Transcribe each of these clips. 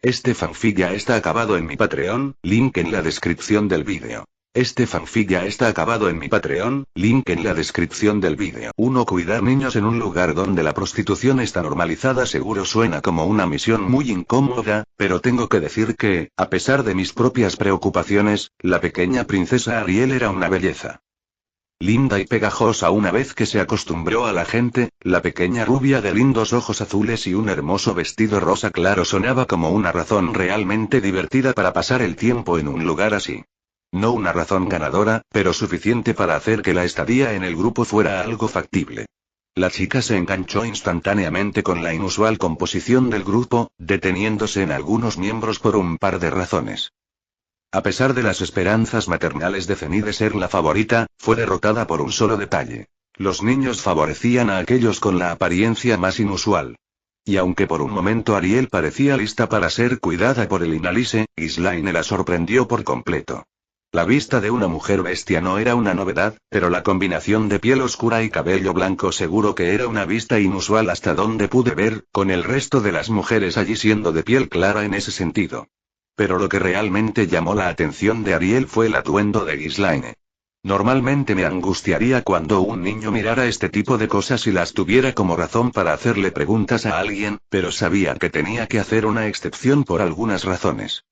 Este fanfic ya está acabado en mi Patreon, link en la descripción del vídeo. Este fanfic ya está acabado en mi Patreon, link en la descripción del vídeo. 1. Cuidar niños en un lugar donde la prostitución está normalizada seguro suena como una misión muy incómoda, pero tengo que decir que, a pesar de mis propias preocupaciones, la pequeña princesa Ariel era una belleza. Linda y pegajosa una vez que se acostumbró a la gente, la pequeña rubia de lindos ojos azules y un hermoso vestido rosa claro sonaba como una razón realmente divertida para pasar el tiempo en un lugar así. No una razón ganadora, pero suficiente para hacer que la estadía en el grupo fuera algo factible. La chica se enganchó instantáneamente con la inusual composición del grupo, deteniéndose en algunos miembros por un par de razones. A pesar de las esperanzas maternales de Zenny de ser la favorita, fue derrotada por un solo detalle. Los niños favorecían a aquellos con la apariencia más inusual. Y aunque por un momento Ariel parecía lista para ser cuidada por el Inalise, Ghislaine la sorprendió por completo. La vista de una mujer bestia no era una novedad, pero la combinación de piel oscura y cabello blanco seguro que era una vista inusual hasta donde pude ver, con el resto de las mujeres allí siendo de piel clara en ese sentido. Pero lo que realmente llamó la atención de Ariel fue el atuendo de Ghislaine. Normalmente me angustiaría cuando un niño mirara este tipo de cosas y las tuviera como razón para hacerle preguntas a alguien, pero sabía que tenía que hacer una excepción por algunas razones.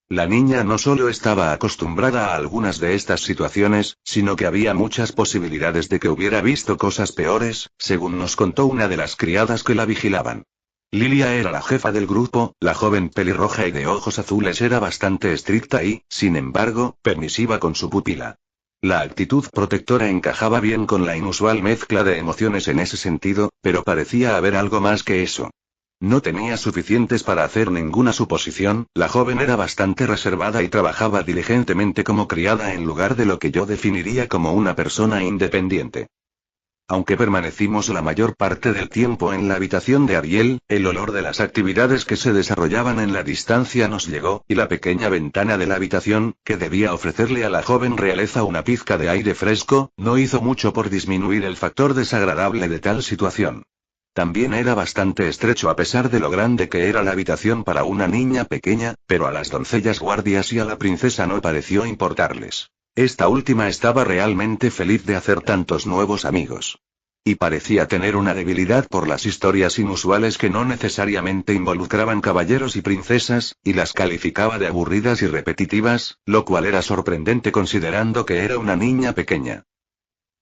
La niña no solo estaba acostumbrada a algunas de estas situaciones, sino que había muchas posibilidades de que hubiera visto cosas peores, según nos contó una de las criadas que la vigilaban. Lilia era la jefa del grupo, la joven pelirroja y de ojos azules era bastante estricta y, sin embargo, permisiva con su pupila. La actitud protectora encajaba bien con la inusual mezcla de emociones en ese sentido, pero parecía haber algo más que eso. No tenía suficientes para hacer ninguna suposición, la joven era bastante reservada y trabajaba diligentemente como criada en lugar de lo que yo definiría como una persona independiente. Aunque permanecimos la mayor parte del tiempo en la habitación de Ariel, el olor de las actividades que se desarrollaban en la distancia nos llegó, y la pequeña ventana de la habitación, que debía ofrecerle a la joven realeza una pizca de aire fresco, no hizo mucho por disminuir el factor desagradable de tal situación. También era bastante estrecho a pesar de lo grande que era la habitación para una niña pequeña, pero a las doncellas guardias y a la princesa no pareció importarles. Esta última estaba realmente feliz de hacer tantos nuevos amigos. Y parecía tener una debilidad por las historias inusuales que no necesariamente involucraban caballeros y princesas, y las calificaba de aburridas y repetitivas, lo cual era sorprendente considerando que era una niña pequeña.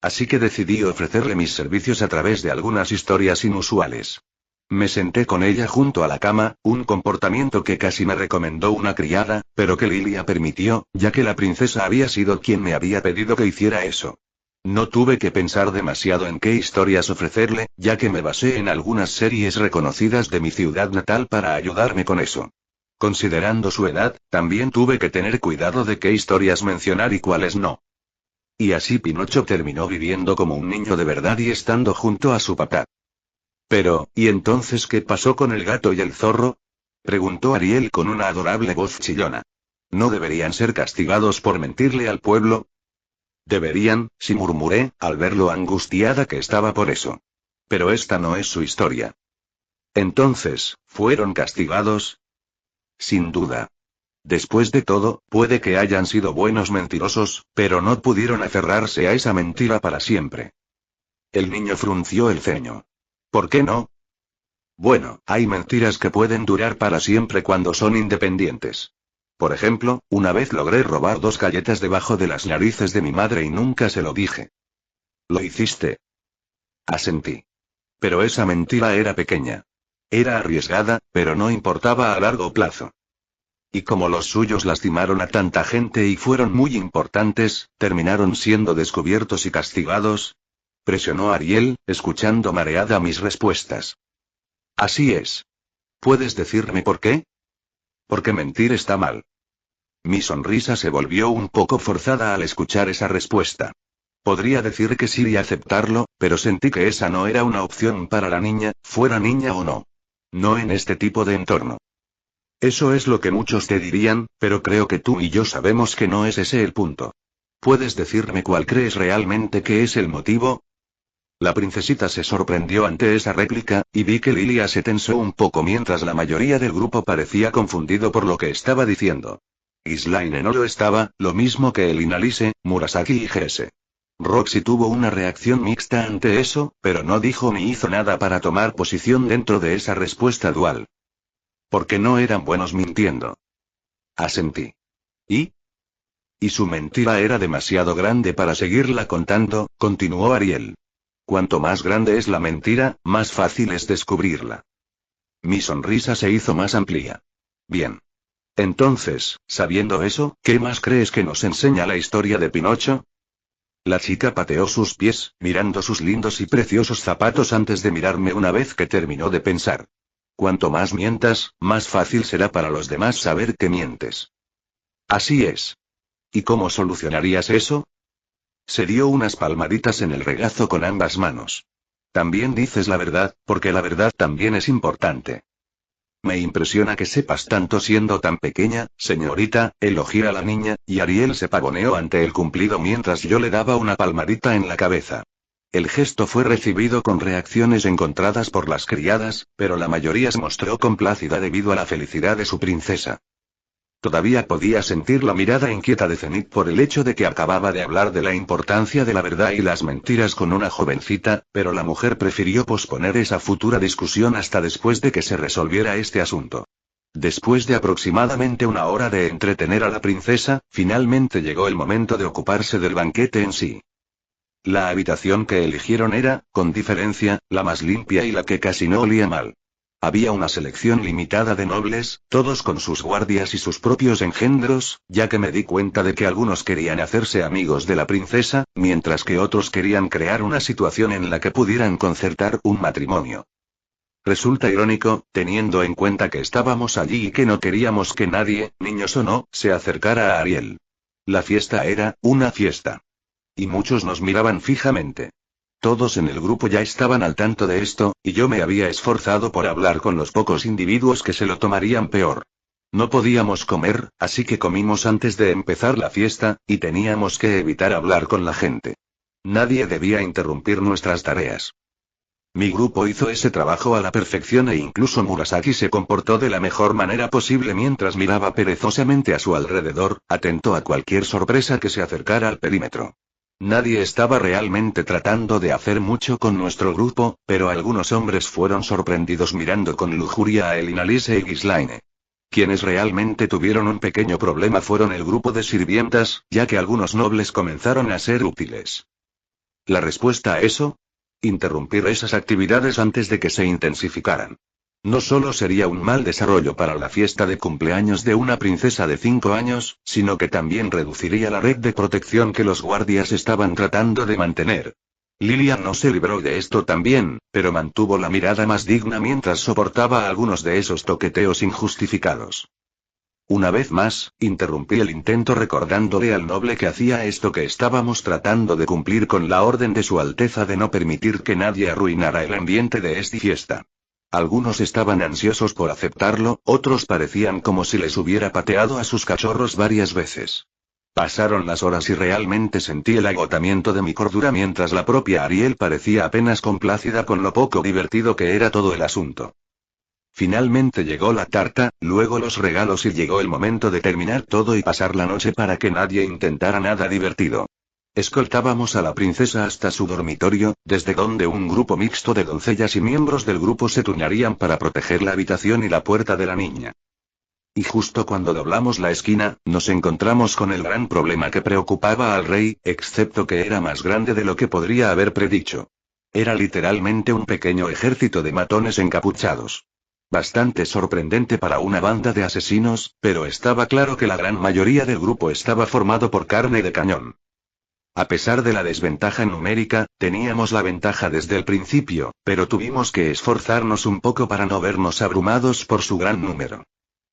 Así que decidí ofrecerle mis servicios a través de algunas historias inusuales. Me senté con ella junto a la cama, un comportamiento que casi me recomendó una criada, pero que Lilia permitió, ya que la princesa había sido quien me había pedido que hiciera eso. No tuve que pensar demasiado en qué historias ofrecerle, ya que me basé en algunas series reconocidas de mi ciudad natal para ayudarme con eso. Considerando su edad, también tuve que tener cuidado de qué historias mencionar y cuáles no. Y así Pinocho terminó viviendo como un niño de verdad y estando junto a su papá. Pero, ¿y entonces qué pasó con el gato y el zorro? Preguntó Ariel con una adorable voz chillona. ¿No deberían ser castigados por mentirle al pueblo? Deberían, sí murmuré, al ver lo angustiada que estaba por eso. Pero esta no es su historia. Entonces, ¿fueron castigados? Sin duda. Después de todo, puede que hayan sido buenos mentirosos, pero no pudieron aferrarse a esa mentira para siempre. El niño frunció el ceño. ¿Por qué no? Bueno, hay mentiras que pueden durar para siempre cuando son independientes. Por ejemplo, una vez logré robar 2 galletas debajo de las narices de mi madre y nunca se lo dije. ¿Lo hiciste? Asentí. Pero esa mentira era pequeña. Era arriesgada, pero no importaba a largo plazo. Y como los suyos lastimaron a tanta gente y fueron muy importantes, terminaron siendo descubiertos y castigados. Presionó Ariel, escuchando mareada mis respuestas. Así es. ¿Puedes decirme por qué? Porque mentir está mal. Mi sonrisa se volvió un poco forzada al escuchar esa respuesta. Podría decir que sí y aceptarlo, pero sentí que esa no era una opción para la niña, fuera niña o no. No en este tipo de entorno. Eso es lo que muchos te dirían, pero creo que tú y yo sabemos que no es ese el punto. ¿Puedes decirme cuál crees realmente que es el motivo? La princesita se sorprendió ante esa réplica, y vi que Lilia se tensó un poco mientras la mayoría del grupo parecía confundido por lo que estaba diciendo. Ghislaine no lo estaba, lo mismo que el Inalise, Murasaki y GS. Roxy tuvo una reacción mixta ante eso, pero no dijo ni hizo nada para tomar posición dentro de esa respuesta dual. Porque no eran buenos mintiendo. Asentí. ¿Y? Y su mentira era demasiado grande para seguirla contando, continuó Ariel. Cuanto más grande es la mentira, más fácil es descubrirla. Mi sonrisa se hizo más amplia. Bien. Entonces, sabiendo eso, ¿qué más crees que nos enseña la historia de Pinocho? La chica pateó sus pies, mirando sus lindos y preciosos zapatos antes de mirarme una vez que terminó de pensar. Cuanto más mientas, más fácil será para los demás saber que mientes. Así es. ¿Y cómo solucionarías eso? Se dio unas palmaditas en el regazo con ambas manos. También dices la verdad, porque la verdad también es importante. Me impresiona que sepas tanto siendo tan pequeña, señorita, elogió a la niña, y Ariel se pavoneó ante el cumplido mientras yo le daba una palmadita en la cabeza. El gesto fue recibido con reacciones encontradas por las criadas, pero la mayoría se mostró complacida debido a la felicidad de su princesa. Todavía podía sentir la mirada inquieta de Zenith por el hecho de que acababa de hablar de la importancia de la verdad y las mentiras con una jovencita, pero la mujer prefirió posponer esa futura discusión hasta después de que se resolviera este asunto. Después de aproximadamente una hora de entretener a la princesa, finalmente llegó el momento de ocuparse del banquete en sí. La habitación que eligieron era, con diferencia, la más limpia y la que casi no olía mal. Había una selección limitada de nobles, todos con sus guardias y sus propios engendros, ya que me di cuenta de que algunos querían hacerse amigos de la princesa, mientras que otros querían crear una situación en la que pudieran concertar un matrimonio. Resulta irónico, teniendo en cuenta que estábamos allí y que no queríamos que nadie, niños o no, se acercara a Ariel. La fiesta era, una fiesta. Y muchos nos miraban fijamente. Todos en el grupo ya estaban al tanto de esto, y yo me había esforzado por hablar con los pocos individuos que se lo tomarían peor. No podíamos comer, así que comimos antes de empezar la fiesta, y teníamos que evitar hablar con la gente. Nadie debía interrumpir nuestras tareas. Mi grupo hizo ese trabajo a la perfección e incluso Murasaki se comportó de la mejor manera posible mientras miraba perezosamente a su alrededor, atento a cualquier sorpresa que se acercara al perímetro. Nadie estaba realmente tratando de hacer mucho con nuestro grupo, pero algunos hombres fueron sorprendidos mirando con lujuria a Elinalise y Ghislaine. Quienes realmente tuvieron un pequeño problema fueron el grupo de sirvientas, ya que algunos nobles comenzaron a ser útiles. ¿La respuesta a eso? Interrumpir esas actividades antes de que se intensificaran. No solo sería un mal desarrollo para la fiesta de cumpleaños de una princesa de 5 años, sino que también reduciría la red de protección que los guardias estaban tratando de mantener. Lilia no se libró de esto también, pero mantuvo la mirada más digna mientras soportaba algunos de esos toqueteos injustificados. Una vez más, interrumpí el intento recordándole al noble que hacía esto que estábamos tratando de cumplir con la orden de su Alteza de no permitir que nadie arruinara el ambiente de esta fiesta. Algunos estaban ansiosos por aceptarlo, otros parecían como si les hubiera pateado a sus cachorros varias veces. Pasaron las horas y realmente sentí el agotamiento de mi cordura mientras la propia Ariel parecía apenas complácida con lo poco divertido que era todo el asunto. Finalmente llegó la tarta, luego los regalos y llegó el momento de terminar todo y pasar la noche para que nadie intentara nada divertido. Escoltábamos a la princesa hasta su dormitorio, desde donde un grupo mixto de doncellas y miembros del grupo se turnarían para proteger la habitación y la puerta de la niña. Y justo cuando doblamos la esquina, nos encontramos con el gran problema que preocupaba al rey, excepto que era más grande de lo que podría haber predicho. Era literalmente un pequeño ejército de matones encapuchados. Bastante sorprendente para una banda de asesinos, pero estaba claro que la gran mayoría del grupo estaba formado por carne de cañón. A pesar de la desventaja numérica, teníamos la ventaja desde el principio, pero tuvimos que esforzarnos un poco para no vernos abrumados por su gran número.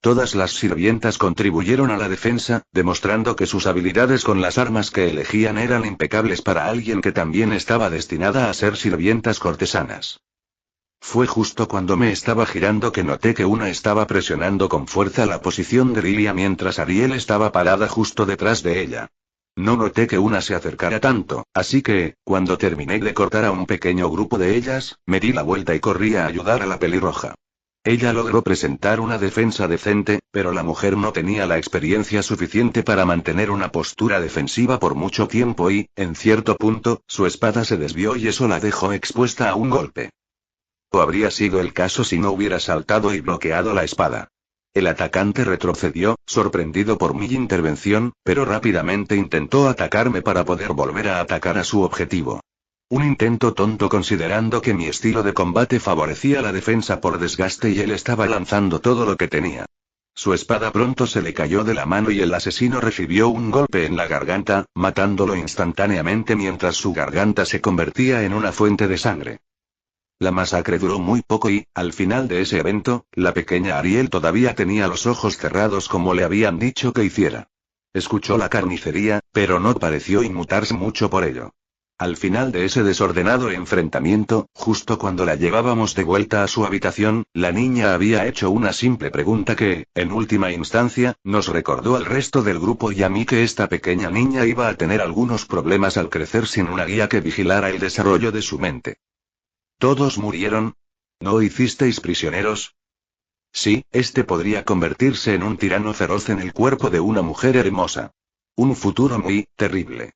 Todas las sirvientas contribuyeron a la defensa, demostrando que sus habilidades con las armas que elegían eran impecables para alguien que también estaba destinada a ser sirvientas cortesanas. Fue justo cuando me estaba girando que noté que una estaba presionando con fuerza la posición de Lilia mientras Ariel estaba parada justo detrás de ella. No noté que una se acercara tanto, así que, cuando terminé de cortar a un pequeño grupo de ellas, me di la vuelta y corrí a ayudar a la pelirroja. Ella logró presentar una defensa decente, pero la mujer no tenía la experiencia suficiente para mantener una postura defensiva por mucho tiempo y, en cierto punto, su espada se desvió y eso la dejó expuesta a un golpe. O habría sido el caso si no hubiera saltado y bloqueado la espada. El atacante retrocedió, sorprendido por mi intervención, pero rápidamente intentó atacarme para poder volver a atacar a su objetivo. Un intento tonto considerando que mi estilo de combate favorecía la defensa por desgaste y él estaba lanzando todo lo que tenía. Su espada pronto se le cayó de la mano y el asesino recibió un golpe en la garganta, matándolo instantáneamente mientras su garganta se convertía en una fuente de sangre. La masacre duró muy poco y, al final de ese evento, la pequeña Ariel todavía tenía los ojos cerrados como le habían dicho que hiciera. Escuchó la carnicería, pero no pareció inmutarse mucho por ello. Al final de ese desordenado enfrentamiento, justo cuando la llevábamos de vuelta a su habitación, la niña había hecho una simple pregunta que, en última instancia, nos recordó al resto del grupo y a mí que esta pequeña niña iba a tener algunos problemas al crecer sin una guía que vigilara el desarrollo de su mente. ¿Todos murieron? ¿No hicisteis prisioneros? Sí, este podría convertirse en un tirano feroz en el cuerpo de una mujer hermosa. Un futuro muy terrible.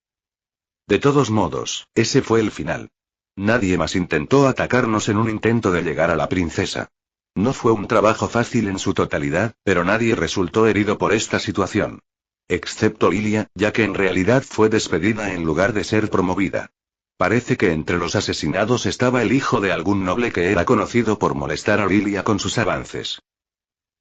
De todos modos, ese fue el final. Nadie más intentó atacarnos en un intento de llegar a la princesa. No fue un trabajo fácil en su totalidad, pero nadie resultó herido por esta situación. Excepto Lilia, ya que en realidad fue despedida en lugar de ser promovida. Parece que entre los asesinados estaba el hijo de algún noble que era conocido por molestar a Lilia con sus avances.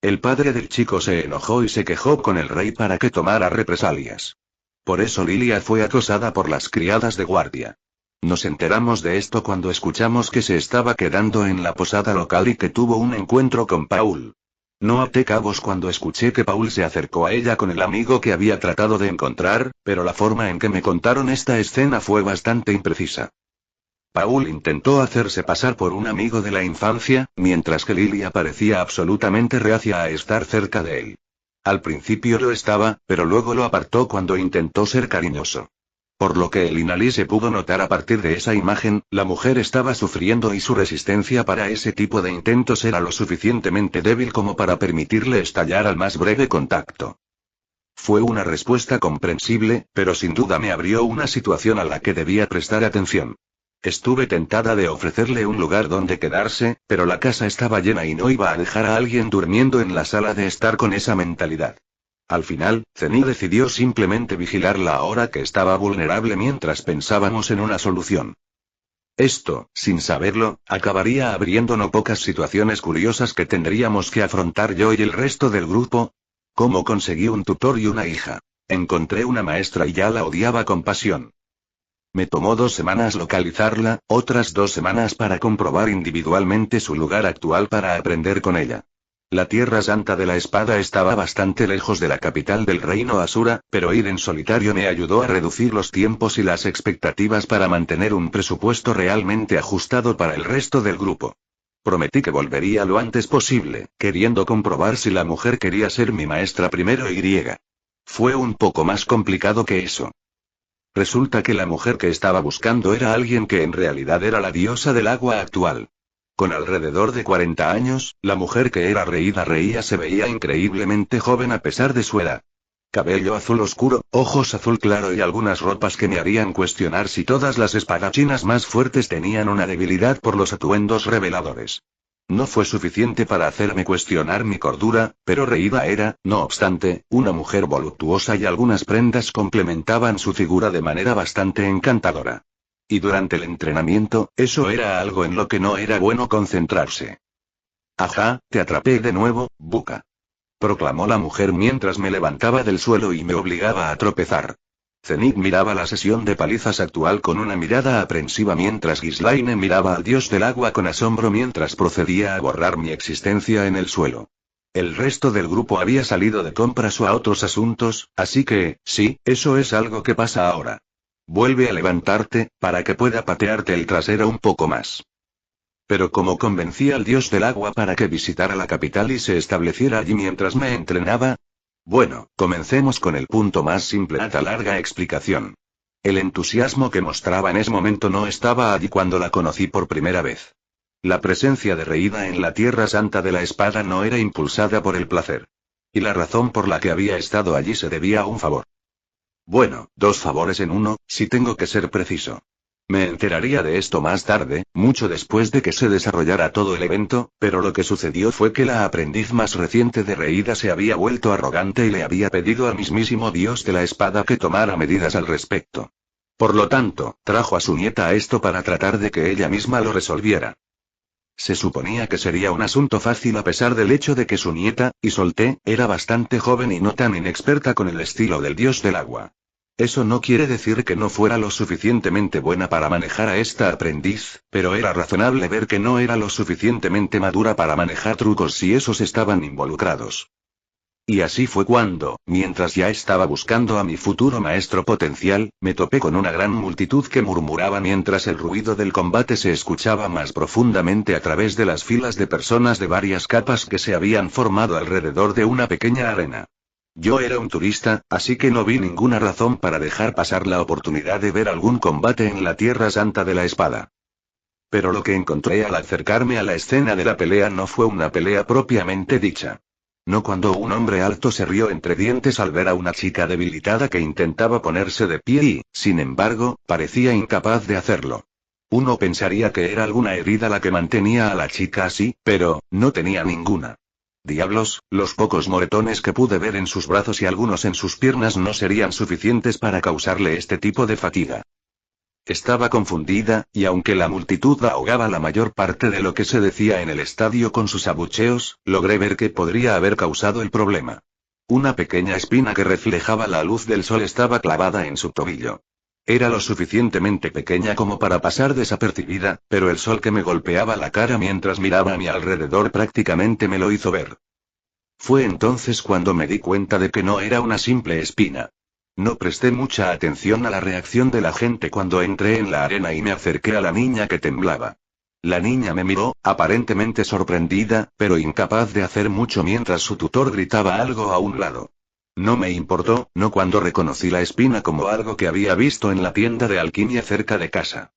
El padre del chico se enojó y se quejó con el rey para que tomara represalias. Por eso Lilia fue acosada por las criadas de guardia. Nos enteramos de esto cuando escuchamos que se estaba quedando en la posada local y que tuvo un encuentro con Paul. No até cabos cuando escuché que Paul se acercó a ella con el amigo que había tratado de encontrar, pero la forma en que me contaron esta escena fue bastante imprecisa. Paul intentó hacerse pasar por un amigo de la infancia, mientras que Lilia parecía absolutamente reacia a estar cerca de él. Al principio lo estaba, pero luego lo apartó cuando intentó ser cariñoso. Por lo que el Inalí se pudo notar a partir de esa imagen, la mujer estaba sufriendo y su resistencia para ese tipo de intentos era lo suficientemente débil como para permitirle estallar al más breve contacto. Fue una respuesta comprensible, pero sin duda me abrió una situación a la que debía prestar atención. Estuve tentada de ofrecerle un lugar donde quedarse, pero la casa estaba llena y no iba a dejar a alguien durmiendo en la sala de estar con esa mentalidad. Al final, Zení decidió simplemente vigilarla ahora que estaba vulnerable mientras pensábamos en una solución. Esto, sin saberlo, acabaría abriendo no pocas situaciones curiosas que tendríamos que afrontar yo y el resto del grupo. ¿Cómo conseguí un tutor y una hija? Encontré una maestra y ya la odiaba con pasión. Me tomó 2 semanas localizarla, otras 2 semanas para comprobar individualmente su lugar actual para aprender con ella. La Tierra Santa de la Espada estaba bastante lejos de la capital del reino Asura, pero ir en solitario me ayudó a reducir los tiempos y las expectativas para mantener un presupuesto realmente ajustado para el resto del grupo. Prometí que volvería lo antes posible, queriendo comprobar si la mujer quería ser mi maestra primero y. Fue un poco más complicado que eso. Resulta que la mujer que estaba buscando era alguien que en realidad era la diosa del agua actual. Con alrededor de 40 años, la mujer que era reía se veía increíblemente joven a pesar de su edad. Cabello azul oscuro, ojos azul claro y algunas ropas que me harían cuestionar si todas las espadachinas más fuertes tenían una debilidad por los atuendos reveladores. No fue suficiente para hacerme cuestionar mi cordura, pero Reida era, no obstante, una mujer voluptuosa y algunas prendas complementaban su figura de manera bastante encantadora. Y durante el entrenamiento, eso era algo en lo que no era bueno concentrarse. Ajá, te atrapé de nuevo, Buka. Proclamó la mujer mientras me levantaba del suelo y me obligaba a tropezar. Zenith miraba la sesión de palizas actual con una mirada aprensiva mientras Ghislaine miraba al dios del agua con asombro mientras procedía a borrar mi existencia en el suelo. El resto del grupo había salido de compras o a otros asuntos, así que, sí, eso es algo que pasa ahora. Vuelve a levantarte, para que pueda patearte el trasero un poco más. Pero como convencí al dios del agua para que visitara la capital y se estableciera allí mientras me entrenaba, Bueno, comencemos con el punto más simple de esta larga explicación. El entusiasmo que mostraba en ese momento no estaba allí cuando la conocí por primera vez. La presencia de Reida en la Tierra Santa de la Espada no era impulsada por el placer. Y la razón por la que había estado allí se debía a un favor. Bueno, 2 favores en uno, si tengo que ser preciso. Me enteraría de esto más tarde, mucho después de que se desarrollara todo el evento, pero lo que sucedió fue que la aprendiz más reciente de Reida se había vuelto arrogante y le había pedido al mismísimo Dios de la Espada que tomara medidas al respecto. Por lo tanto, trajo a su nieta a esto para tratar de que ella misma lo resolviera. Se suponía que sería un asunto fácil a pesar del hecho de que su nieta, Isolde, era bastante joven y no tan inexperta con el estilo del dios del agua. Eso no quiere decir que no fuera lo suficientemente buena para manejar a esta aprendiz, pero era razonable ver que no era lo suficientemente madura para manejar trucos si esos estaban involucrados. Y así fue cuando, mientras ya estaba buscando a mi futuro maestro potencial, me topé con una gran multitud que murmuraba mientras el ruido del combate se escuchaba más profundamente a través de las filas de personas de varias capas que se habían formado alrededor de una pequeña arena. Yo era un turista, así que no vi ninguna razón para dejar pasar la oportunidad de ver algún combate en la Tierra Santa de la Espada. Pero lo que encontré al acercarme a la escena de la pelea no fue una pelea propiamente dicha. No cuando un hombre alto se rió entre dientes al ver a una chica debilitada que intentaba ponerse de pie y, sin embargo, parecía incapaz de hacerlo. Uno pensaría que era alguna herida la que mantenía a la chica así, pero, no tenía ninguna. Diablos, los pocos moretones que pude ver en sus brazos y algunos en sus piernas no serían suficientes para causarle este tipo de fatiga. Estaba confundida, y aunque la multitud ahogaba la mayor parte de lo que se decía en el estadio con sus abucheos, logré ver qué podría haber causado el problema. Una pequeña espina que reflejaba la luz del sol estaba clavada en su tobillo. Era lo suficientemente pequeña como para pasar desapercibida, pero el sol que me golpeaba la cara mientras miraba a mi alrededor prácticamente me lo hizo ver. Fue entonces cuando me di cuenta de que no era una simple espina. No presté mucha atención a la reacción de la gente cuando entré en la arena y me acerqué a la niña que temblaba. La niña me miró, aparentemente sorprendida, pero incapaz de hacer mucho mientras su tutor gritaba algo a un lado. No me importó, no cuando reconocí la espina como algo que había visto en la tienda de alquimia cerca de casa.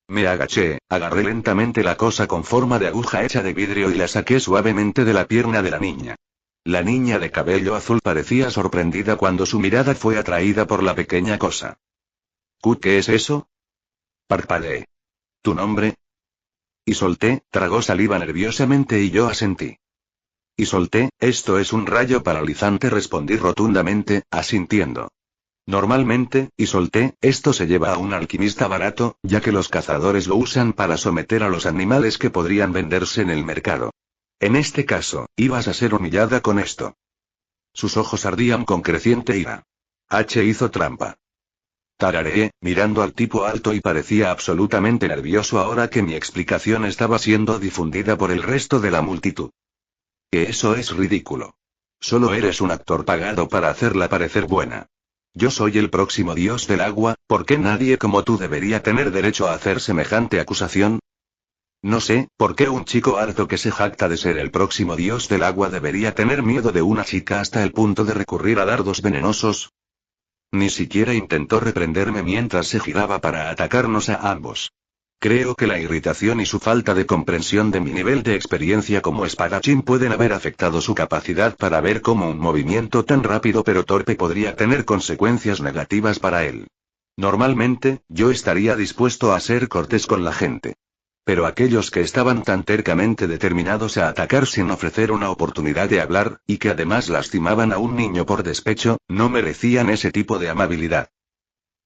Me agaché, agarré lentamente la cosa con forma de aguja hecha de vidrio y la saqué suavemente de la pierna de la niña. La niña de cabello azul parecía sorprendida cuando su mirada fue atraída por la pequeña cosa. ¿Qué es eso? Parpadeé. ¿Tu nombre? Isolde, tragó saliva nerviosamente y yo asentí. Isolde, esto es un rayo paralizante, respondí rotundamente, asintiendo. Normalmente, Isolde, esto se lleva a un alquimista barato, ya que los cazadores lo usan para someter a los animales que podrían venderse en el mercado. En este caso, ibas a ser humillada con esto. Sus ojos ardían con creciente ira. Hizo trampa. Tarareé, mirando al tipo alto y parecía absolutamente nervioso ahora que mi explicación estaba siendo difundida por el resto de la multitud. Que eso es ridículo. Solo eres un actor pagado para hacerla parecer buena. Yo soy el próximo dios del agua, ¿por qué nadie como tú debería tener derecho a hacer semejante acusación? No sé, ¿por qué un chico alto que se jacta de ser el próximo dios del agua debería tener miedo de una chica hasta el punto de recurrir a dardos venenosos? Ni siquiera intentó reprenderme mientras se giraba para atacarnos a ambos. Creo que la irritación y su falta de comprensión de mi nivel de experiencia como espadachín pueden haber afectado su capacidad para ver cómo un movimiento tan rápido pero torpe podría tener consecuencias negativas para él. Normalmente, yo estaría dispuesto a ser cortés con la gente. Pero aquellos que estaban tan tercamente determinados a atacar sin ofrecer una oportunidad de hablar, y que además lastimaban a un niño por despecho, no merecían ese tipo de amabilidad.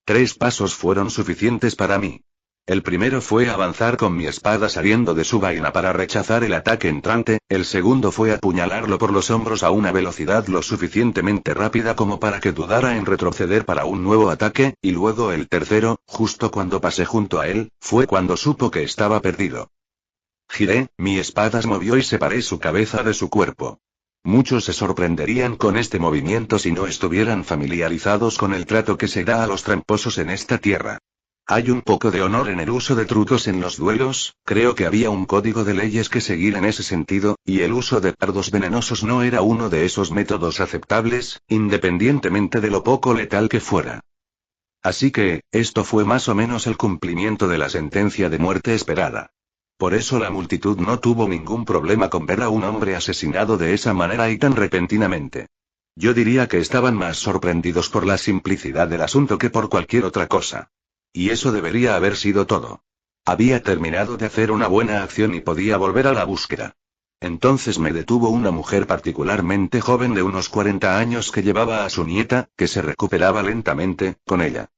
3 pasos fueron suficientes para mí. El primero fue avanzar con mi espada saliendo de su vaina para rechazar el ataque entrante, el segundo fue apuñalarlo por los hombros a una velocidad lo suficientemente rápida como para que dudara en retroceder para un nuevo ataque, y luego el tercero, justo cuando pasé junto a él, fue cuando supo que estaba perdido. Giré, mi espada se movió y separé su cabeza de su cuerpo. Muchos se sorprenderían con este movimiento si no estuvieran familiarizados con el trato que se da a los tramposos en esta tierra. Hay un poco de honor en el uso de trucos en los duelos, creo que había un código de leyes que seguir en ese sentido, y el uso de dardos venenosos no era uno de esos métodos aceptables, independientemente de lo poco letal que fuera. Así que, esto fue más o menos el cumplimiento de la sentencia de muerte esperada. Por eso la multitud no tuvo ningún problema con ver a un hombre asesinado de esa manera y tan repentinamente. Yo diría que estaban más sorprendidos por la simplicidad del asunto que por cualquier otra cosa. Y eso debería haber sido todo. Había terminado de hacer una buena acción y podía volver a la búsqueda. Entonces me detuvo una mujer particularmente joven de unos 40 años que llevaba a su nieta, que se recuperaba lentamente, con ella.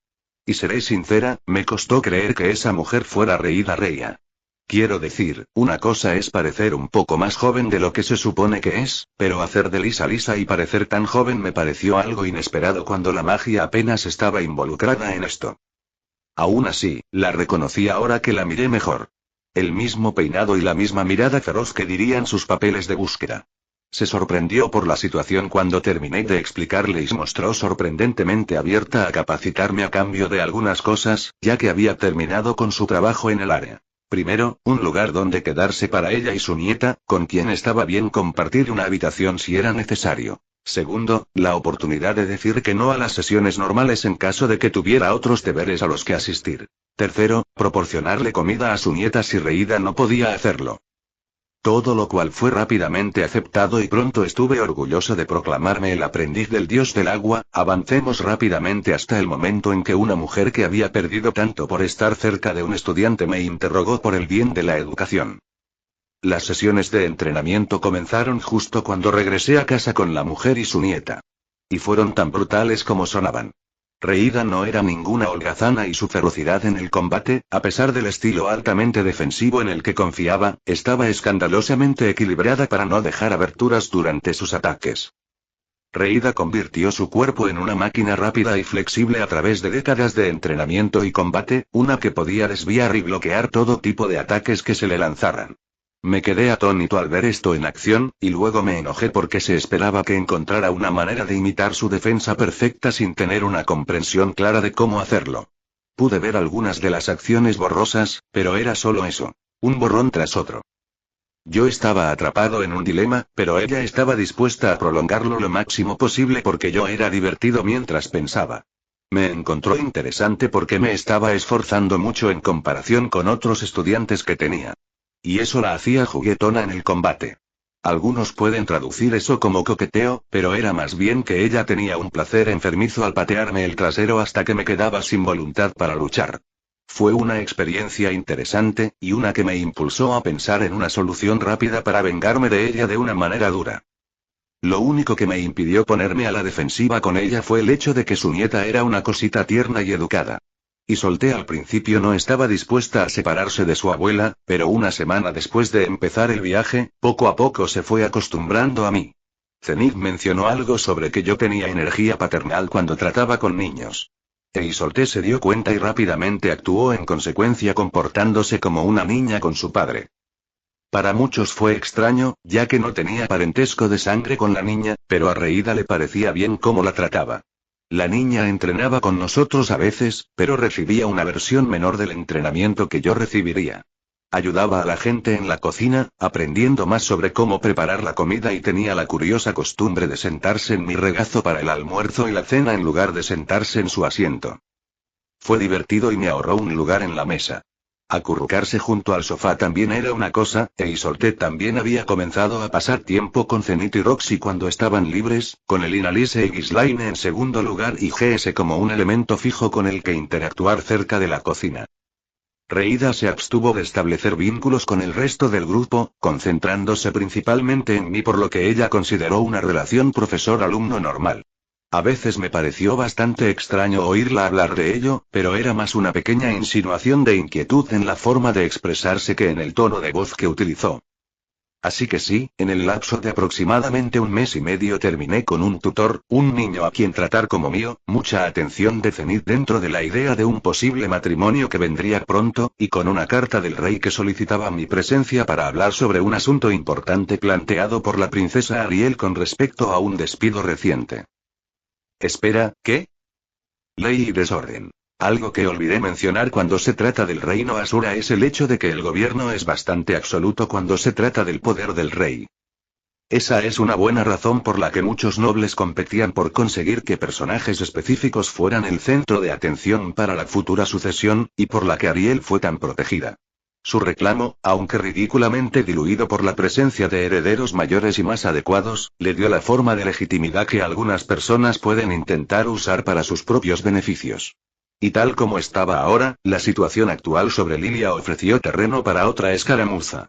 Y seré sincera, me costó creer que esa mujer fuera Reida Reia. Quiero decir, una cosa es parecer un poco más joven de lo que se supone que es, pero hacer de Lisa Lisa y parecer tan joven me pareció algo inesperado cuando la magia apenas estaba involucrada en esto. Aún así, la reconocí ahora que la miré mejor. El mismo peinado y la misma mirada feroz que dirían sus papeles de búsqueda. Se sorprendió por la situación cuando terminé de explicarle y se mostró sorprendentemente abierta a capacitarme a cambio de algunas cosas, ya que había terminado con su trabajo en el área. Primero, un lugar donde quedarse para ella y su nieta, con quien estaba bien compartir una habitación si era necesario. Segundo, la oportunidad de decir que no a las sesiones normales en caso de que tuviera otros deberes a los que asistir. Tercero, proporcionarle comida a su nieta si Reida no podía hacerlo. Todo lo cual fue rápidamente aceptado y pronto estuve orgulloso de proclamarme el aprendiz del dios del agua. Avancemos rápidamente hasta el momento en que una mujer que había perdido tanto por estar cerca de un estudiante me interrogó por el bien de la educación. Las sesiones de entrenamiento comenzaron justo cuando regresé a casa con la mujer y su nieta. Y fueron tan brutales como sonaban. Reida no era ninguna holgazana y su ferocidad en el combate, a pesar del estilo altamente defensivo en el que confiaba, estaba escandalosamente equilibrada para no dejar aberturas durante sus ataques. Reida convirtió su cuerpo en una máquina rápida y flexible a través de décadas de entrenamiento y combate, una que podía desviar y bloquear todo tipo de ataques que se le lanzaran. Me quedé atónito al ver esto en acción, y luego me enojé porque se esperaba que encontrara una manera de imitar su defensa perfecta sin tener una comprensión clara de cómo hacerlo. Pude ver algunas de las acciones borrosas, pero era solo eso. Un borrón tras otro. Yo estaba atrapado en un dilema, pero ella estaba dispuesta a prolongarlo lo máximo posible porque yo era divertido mientras pensaba. Me encontró interesante porque me estaba esforzando mucho en comparación con otros estudiantes que tenía. Y eso la hacía juguetona en el combate. Algunos pueden traducir eso como coqueteo, pero era más bien que ella tenía un placer enfermizo al patearme el trasero hasta que me quedaba sin voluntad para luchar. Fue una experiencia interesante, y una que me impulsó a pensar en una solución rápida para vengarme de ella de una manera dura. Lo único que me impidió ponerme a la defensiva con ella fue el hecho de que su nieta era una cosita tierna y educada. Y Solté al principio no estaba dispuesta a separarse de su abuela, pero una semana después de empezar el viaje, poco a poco se fue acostumbrando a mí. Zenith mencionó algo sobre que yo tenía energía paternal cuando trataba con niños. Solté se dio cuenta y rápidamente actuó en consecuencia comportándose como una niña con su padre. Para muchos fue extraño, ya que no tenía parentesco de sangre con la niña, pero a Reida le parecía bien cómo la trataba. La niña entrenaba con nosotros a veces, pero recibía una versión menor del entrenamiento que yo recibiría. Ayudaba a la gente en la cocina, aprendiendo más sobre cómo preparar la comida y tenía la curiosa costumbre de sentarse en mi regazo para el almuerzo y la cena en lugar de sentarse en su asiento. Fue divertido y me ahorró un lugar en la mesa. Acurrucarse junto al sofá también era una cosa, Solté también había comenzado a pasar tiempo con Zenith y Roxy cuando estaban libres, con el Inalise y Ghislaine en segundo lugar y GS como un elemento fijo con el que interactuar cerca de la cocina. Reida se abstuvo de establecer vínculos con el resto del grupo, concentrándose principalmente en mí por lo que ella consideró una relación profesor-alumno normal. A veces me pareció bastante extraño oírla hablar de ello, pero era más una pequeña insinuación de inquietud en la forma de expresarse que en el tono de voz que utilizó. Así que sí, en el lapso de aproximadamente un mes y medio terminé con un tutor, un niño a quien tratar como mío, mucha atención de Zenith dentro de la idea de un posible matrimonio que vendría pronto, y con una carta del rey que solicitaba mi presencia para hablar sobre un asunto importante planteado por la princesa Ariel con respecto a un despido reciente. Espera, ¿qué? Ley y desorden. Algo que olvidé mencionar cuando se trata del reino Asura es el hecho de que el gobierno es bastante absoluto cuando se trata del poder del rey. Esa es una buena razón por la que muchos nobles competían por conseguir que personajes específicos fueran el centro de atención para la futura sucesión, y por la que Ariel fue tan protegida. Su reclamo, aunque ridículamente diluido por la presencia de herederos mayores y más adecuados, le dio la forma de legitimidad que algunas personas pueden intentar usar para sus propios beneficios. Y tal como estaba ahora, la situación actual sobre Lilia ofreció terreno para otra escaramuza.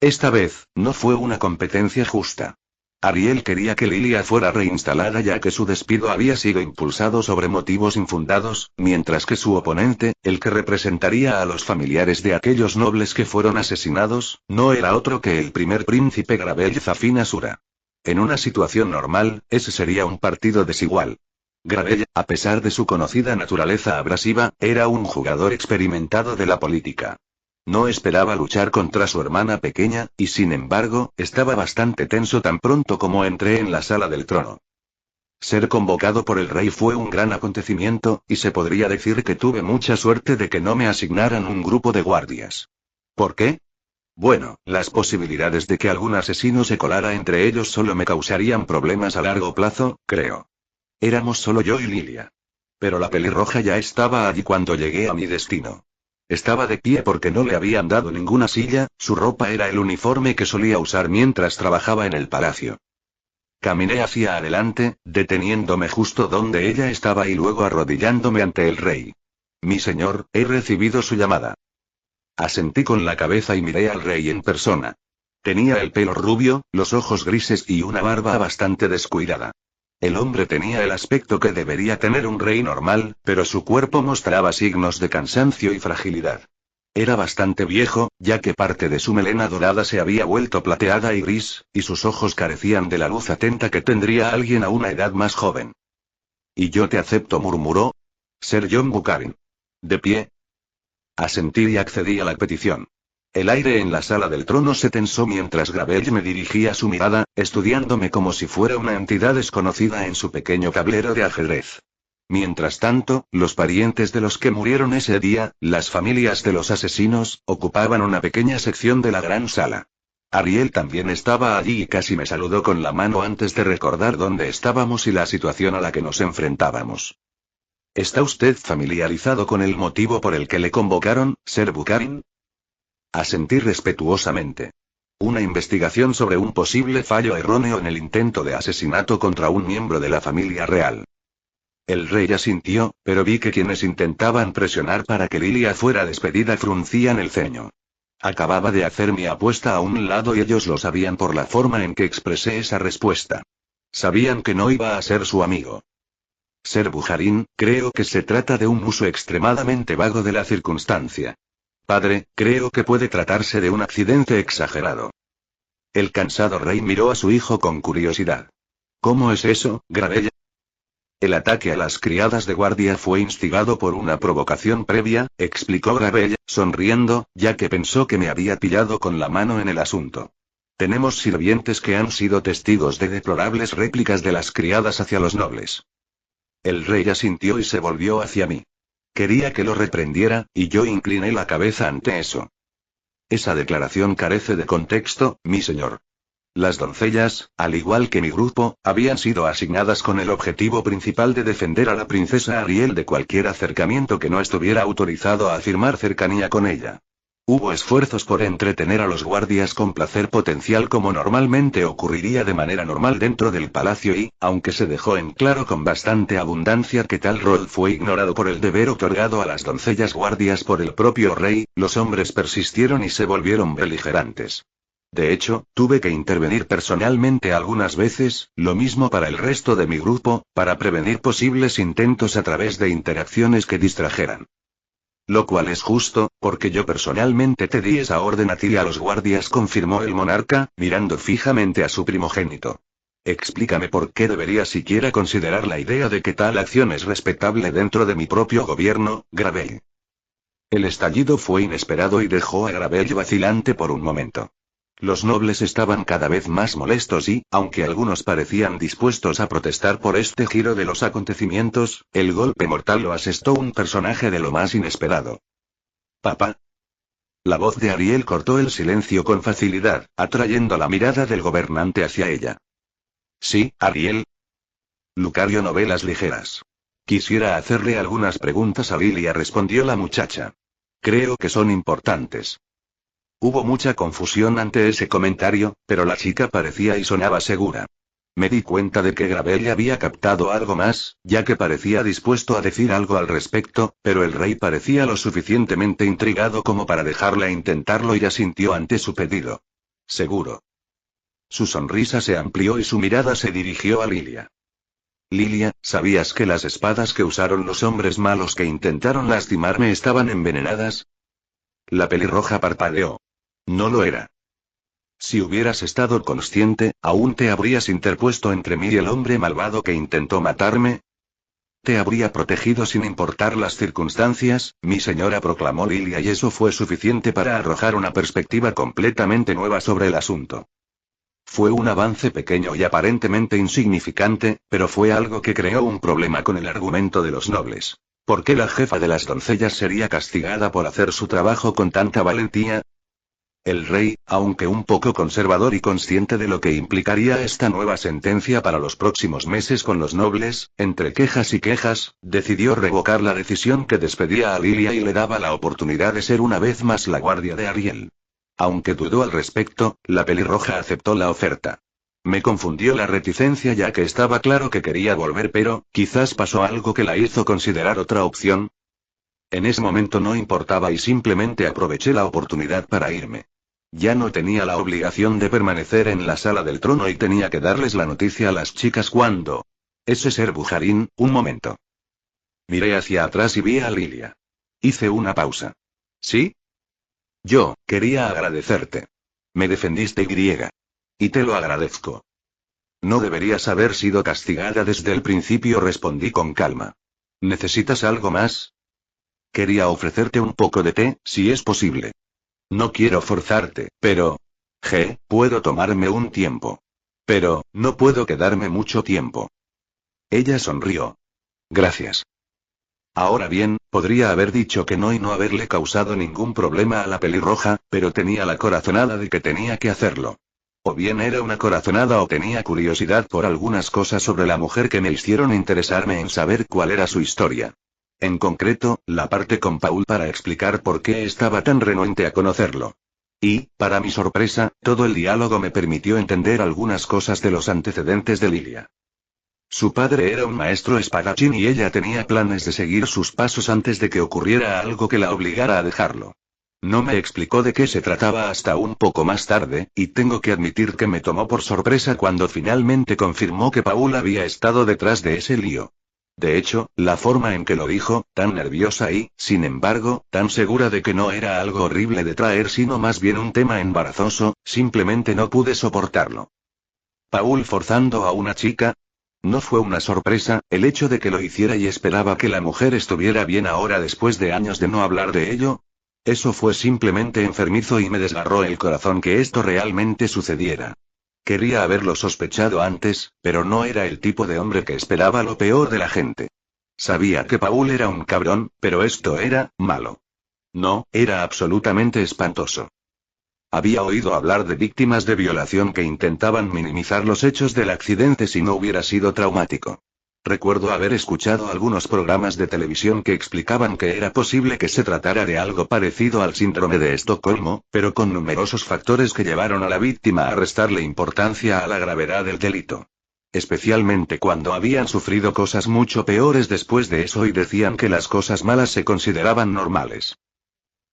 Esta vez, no fue una competencia justa. Ariel quería que Lilia fuera reinstalada ya que su despido había sido impulsado sobre motivos infundados, mientras que su oponente, el que representaría a los familiares de aquellos nobles que fueron asesinados, no era otro que el primer príncipe Gravel Zafin Asura. En una situación normal, ese sería un partido desigual. Gravel, a pesar de su conocida naturaleza abrasiva, era un jugador experimentado de la política. No esperaba luchar contra su hermana pequeña, y sin embargo, estaba bastante tenso tan pronto como entré en la sala del trono. Ser convocado por el rey fue un gran acontecimiento, y se podría decir que tuve mucha suerte de que no me asignaran un grupo de guardias. ¿Por qué? Bueno, las posibilidades de que algún asesino se colara entre ellos solo me causarían problemas a largo plazo, creo. Éramos solo yo y Lilia. Pero la pelirroja ya estaba allí cuando llegué a mi destino. Estaba de pie porque no le habían dado ninguna silla, su ropa era el uniforme que solía usar mientras trabajaba en el palacio. Caminé hacia adelante, deteniéndome justo donde ella estaba y luego arrodillándome ante el rey. Mi señor, he recibido su llamada. Asentí con la cabeza y miré al rey en persona. Tenía el pelo rubio, los ojos grises y una barba bastante descuidada. El hombre tenía el aspecto que debería tener un rey normal, pero su cuerpo mostraba signos de cansancio y fragilidad. Era bastante viejo, ya que parte de su melena dorada se había vuelto plateada y gris, y sus ojos carecían de la luz atenta que tendría alguien a una edad más joven. «Y yo te acepto», murmuró. «Ser John Buchanan». «¿De pie?» Asentí y accedí a la petición. El aire en la sala del trono se tensó mientras Gravel me dirigía su mirada, estudiándome como si fuera una entidad desconocida en su pequeño tablero de ajedrez. Mientras tanto, los parientes de los que murieron ese día, las familias de los asesinos, ocupaban una pequeña sección de la gran sala. Ariel también estaba allí y casi me saludó con la mano antes de recordar dónde estábamos y la situación a la que nos enfrentábamos. ¿Está usted familiarizado con el motivo por el que le convocaron, Ser Buchanan? Asentí respetuosamente. Una investigación sobre un posible fallo erróneo en el intento de asesinato contra un miembro de la familia real. El rey asintió, pero vi que quienes intentaban presionar para que Lilia fuera despedida fruncían el ceño. Acababa de hacer mi apuesta a un lado y ellos lo sabían por la forma en que expresé esa respuesta. Sabían que no iba a ser su amigo. Ser Buchanan, creo que se trata de un uso extremadamente vago de la circunstancia. Padre, creo que puede tratarse de un accidente exagerado. El cansado rey miró a su hijo con curiosidad. ¿Cómo es eso, Gravel? El ataque a las criadas de guardia fue instigado por una provocación previa, explicó Gravel, sonriendo, ya que pensó que me había pillado con la mano en el asunto. Tenemos sirvientes que han sido testigos de deplorables réplicas de las criadas hacia los nobles. El rey asintió y se volvió hacia mí. Quería que lo reprendiera, y yo incliné la cabeza ante eso. Esa declaración carece de contexto, mi señor. Las doncellas, al igual que mi grupo, habían sido asignadas con el objetivo principal de defender a la princesa Ariel de cualquier acercamiento que no estuviera autorizado a afirmar cercanía con ella. Hubo esfuerzos por entretener a los guardias con placer potencial como normalmente ocurriría de manera normal dentro del palacio y, aunque se dejó en claro con bastante abundancia que tal rol fue ignorado por el deber otorgado a las doncellas guardias por el propio rey, los hombres persistieron y se volvieron beligerantes. De hecho, tuve que intervenir personalmente algunas veces, lo mismo para el resto de mi grupo, para prevenir posibles intentos a través de interacciones que distrajeran. Lo cual es justo, porque yo personalmente te di esa orden a ti y a los guardias, confirmó el monarca, mirando fijamente a su primogénito. Explícame por qué debería siquiera considerar la idea de que tal acción es respetable dentro de mi propio gobierno, Gravel. El estallido fue inesperado y dejó a Gravel vacilante por un momento. Los nobles estaban cada vez más molestos y, aunque algunos parecían dispuestos a protestar por este giro de los acontecimientos, el golpe mortal lo asestó un personaje de lo más inesperado. «Papá». La voz de Ariel cortó el silencio con facilidad, atrayendo la mirada del gobernante hacia ella. «Sí, Ariel». Lucario novelas ligeras. Quisiera hacerle algunas preguntas a Lilia, respondió la muchacha. Creo que son importantes. Hubo mucha confusión ante ese comentario, pero la chica parecía y sonaba segura. Me di cuenta de que Gravel había captado algo más, ya que parecía dispuesto a decir algo al respecto, pero el rey parecía lo suficientemente intrigado como para dejarla intentarlo y asintió ante su pedido. Seguro. Su sonrisa se amplió y su mirada se dirigió a Lilia. Lilia, ¿sabías que las espadas que usaron los hombres malos que intentaron lastimarme estaban envenenadas? La pelirroja parpadeó. No lo era. Si hubieras estado consciente, ¿aún te habrías interpuesto entre mí y el hombre malvado que intentó matarme? Te habría protegido sin importar las circunstancias, mi señora, proclamó Lilia, y eso fue suficiente para arrojar una perspectiva completamente nueva sobre el asunto. Fue un avance pequeño y aparentemente insignificante, pero fue algo que creó un problema con el argumento de los nobles. ¿Por qué la jefa de las doncellas sería castigada por hacer su trabajo con tanta valentía? El rey, aunque un poco conservador y consciente de lo que implicaría esta nueva sentencia para los próximos meses con los nobles, entre quejas y quejas, decidió revocar la decisión que despedía a Lilia y le daba la oportunidad de ser una vez más la guardia de Ariel. Aunque dudó al respecto, la pelirroja aceptó la oferta. Me confundió la reticencia, ya que estaba claro que quería volver, pero, quizás pasó algo que la hizo considerar otra opción. En ese momento no importaba y simplemente aproveché la oportunidad para irme. Ya no tenía la obligación de permanecer en la sala del trono y tenía que darles la noticia a las chicas cuando... Ese ser Bujarín, un momento. Miré hacia atrás y vi a Lilia. Hice una pausa. ¿Sí? Yo, quería agradecerte. Me defendiste y te lo agradezco. No deberías haber sido castigada desde el principio, respondí con calma. ¿Necesitas algo más? Quería ofrecerte un poco de té, si es posible. No quiero forzarte, pero... puedo tomarme un tiempo. Pero, no puedo quedarme mucho tiempo. Ella sonrió. Gracias. Ahora bien, podría haber dicho que no y no haberle causado ningún problema a la pelirroja, pero tenía la corazonada de que tenía que hacerlo. O bien era una corazonada o tenía curiosidad por algunas cosas sobre la mujer que me hicieron interesarme en saber cuál era su historia. En concreto, la parte con Paul para explicar por qué estaba tan renuente a conocerlo. Y, para mi sorpresa, todo el diálogo me permitió entender algunas cosas de los antecedentes de Lilia. Su padre era un maestro espadachín y ella tenía planes de seguir sus pasos antes de que ocurriera algo que la obligara a dejarlo. No me explicó de qué se trataba hasta un poco más tarde, y tengo que admitir que me tomó por sorpresa cuando finalmente confirmó que Paul había estado detrás de ese lío. De hecho, la forma en que lo dijo, tan nerviosa y, sin embargo, tan segura de que no era algo horrible de traer sino más bien un tema embarazoso, simplemente no pude soportarlo. ¿Paul forzando a una chica? No fue una sorpresa, el hecho de que lo hiciera y esperaba que la mujer estuviera bien ahora después de años de no hablar de ello. Eso fue simplemente enfermizo y me desgarró el corazón que esto realmente sucediera. Quería haberlo sospechado antes, pero no era el tipo de hombre que esperaba lo peor de la gente. Sabía que Paul era un cabrón, pero esto era malo. No, era absolutamente espantoso. Había oído hablar de víctimas de violación que intentaban minimizar los hechos del accidente si no hubiera sido traumático. Recuerdo haber escuchado algunos programas de televisión que explicaban que era posible que se tratara de algo parecido al síndrome de Estocolmo, pero con numerosos factores que llevaron a la víctima a restarle importancia a la gravedad del delito. Especialmente cuando habían sufrido cosas mucho peores después de eso y decían que las cosas malas se consideraban normales.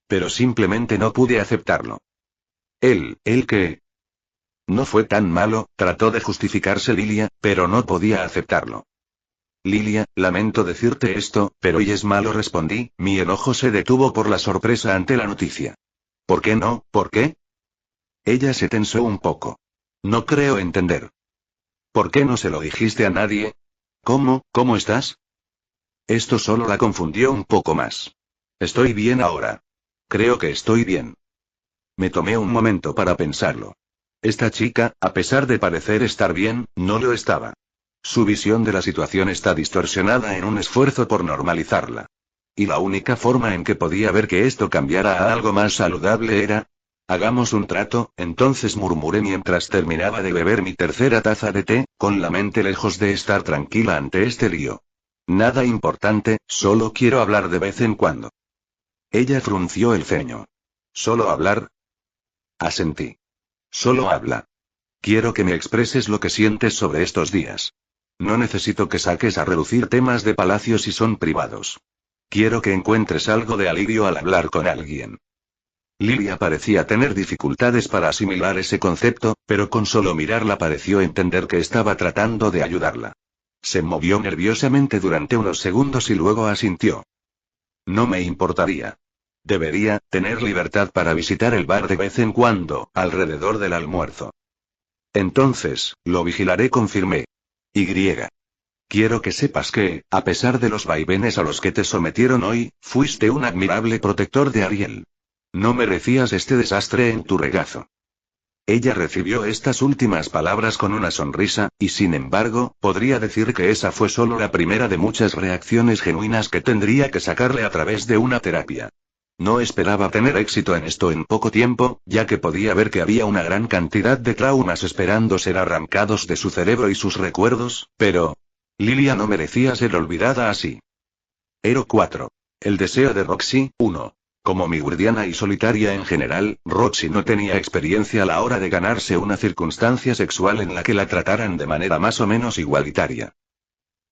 Pero simplemente no pude aceptarlo. ¿El qué? No fue tan malo, trató de justificarse Lilia, pero no podía aceptarlo. Lilia, lamento decirte esto, pero hoy es malo, respondí, mi enojo se detuvo por la sorpresa ante la noticia. ¿Por qué no? ¿Por qué? Ella se tensó un poco. No creo entender. ¿Por qué no se lo dijiste a nadie? ¿Cómo estás? Esto solo la confundió un poco más. Estoy bien ahora. Creo que estoy bien. Me tomé un momento para pensarlo. Esta chica, a pesar de parecer estar bien, no lo estaba. Su visión de la situación está distorsionada en un esfuerzo por normalizarla. Y la única forma en que podía ver que esto cambiara a algo más saludable era... Hagamos un trato, entonces murmuré mientras terminaba de beber mi tercera taza de té, con la mente lejos de estar tranquila ante este lío. Nada importante, solo quiero hablar de vez en cuando. Ella frunció el ceño. ¿Solo hablar? Asentí. Solo habla. Quiero que me expreses lo que sientes sobre estos días. No necesito que saques a relucir temas de palacio si son privados. Quiero que encuentres algo de alivio al hablar con alguien. Lilia parecía tener dificultades para asimilar ese concepto, pero con solo mirarla pareció entender que estaba tratando de ayudarla. Se movió nerviosamente durante unos segundos y luego asintió. No me importaría. Debería tener libertad para visitar el bar de vez en cuando, alrededor del almuerzo. Entonces, lo vigilaré, confirmé. Quiero que sepas que, a pesar de los vaivenes a los que te sometieron hoy, fuiste un admirable protector de Ariel. No merecías este desastre en tu regazo. Ella recibió estas últimas palabras con una sonrisa, y sin embargo, podría decir que esa fue solo la primera de muchas reacciones genuinas que tendría que sacarle a través de una terapia. No esperaba tener éxito en esto en poco tiempo, ya que podía ver que había una gran cantidad de traumas esperando ser arrancados de su cerebro y sus recuerdos, pero... Lilia no merecía ser olvidada así. Hero 4. El deseo de Roxy, 1. Como mi guardiana y solitaria en general, Roxy no tenía experiencia a la hora de ganarse una circunstancia sexual en la que la trataran de manera más o menos igualitaria.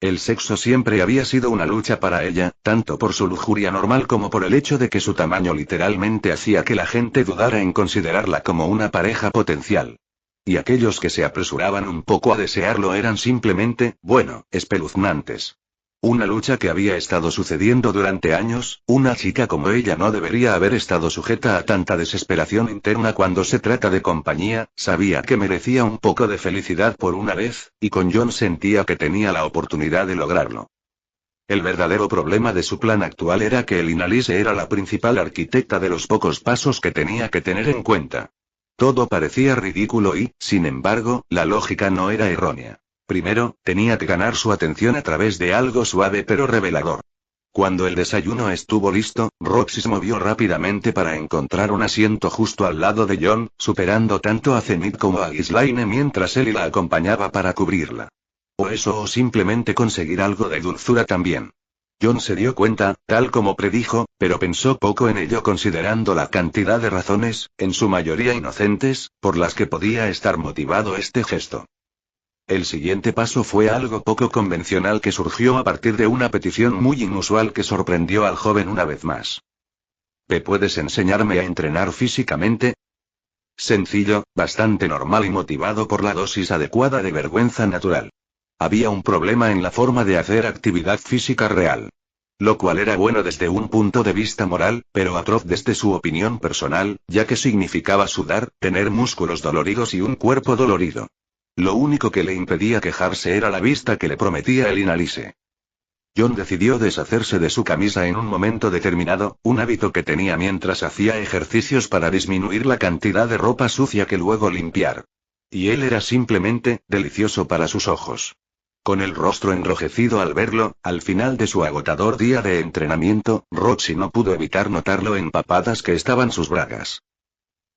El sexo siempre había sido una lucha para ella, tanto por su lujuria normal como por el hecho de que su tamaño literalmente hacía que la gente dudara en considerarla como una pareja potencial. Y aquellos que se apresuraban un poco a desearlo eran simplemente, bueno, espeluznantes. Una lucha que había estado sucediendo durante años, una chica como ella no debería haber estado sujeta a tanta desesperación interna cuando se trata de compañía, sabía que merecía un poco de felicidad por una vez, y con John sentía que tenía la oportunidad de lograrlo. El verdadero problema de su plan actual era que el Inalise era la principal arquitecta de los pocos pasos que tenía que tener en cuenta. Todo parecía ridículo y, sin embargo, la lógica no era errónea. Primero, tenía que ganar su atención a través de algo suave pero revelador. Cuando el desayuno estuvo listo, Roxy se movió rápidamente para encontrar un asiento justo al lado de John, superando tanto a Zenith como a Ghislaine mientras él la acompañaba para cubrirla. O eso o simplemente conseguir algo de dulzura también. John se dio cuenta, tal como predijo, pero pensó poco en ello considerando la cantidad de razones, en su mayoría inocentes, por las que podía estar motivado este gesto. El siguiente paso fue algo poco convencional que surgió a partir de una petición muy inusual que sorprendió al joven una vez más. ¿Me puedes enseñarme a entrenar físicamente? Sencillo, bastante normal y motivado por la dosis adecuada de vergüenza natural. Había un problema en la forma de hacer actividad física real. Lo cual era bueno desde un punto de vista moral, pero atroz desde su opinión personal, ya que significaba sudar, tener músculos doloridos y un cuerpo dolorido. Lo único que le impedía quejarse era la vista que le prometía el Inalise. John decidió deshacerse de su camisa en un momento determinado, un hábito que tenía mientras hacía ejercicios para disminuir la cantidad de ropa sucia que luego limpiar. Y él era simplemente, delicioso para sus ojos. Con el rostro enrojecido al verlo, al final de su agotador día de entrenamiento, Roxy no pudo evitar notar lo empapadas que estaban sus bragas.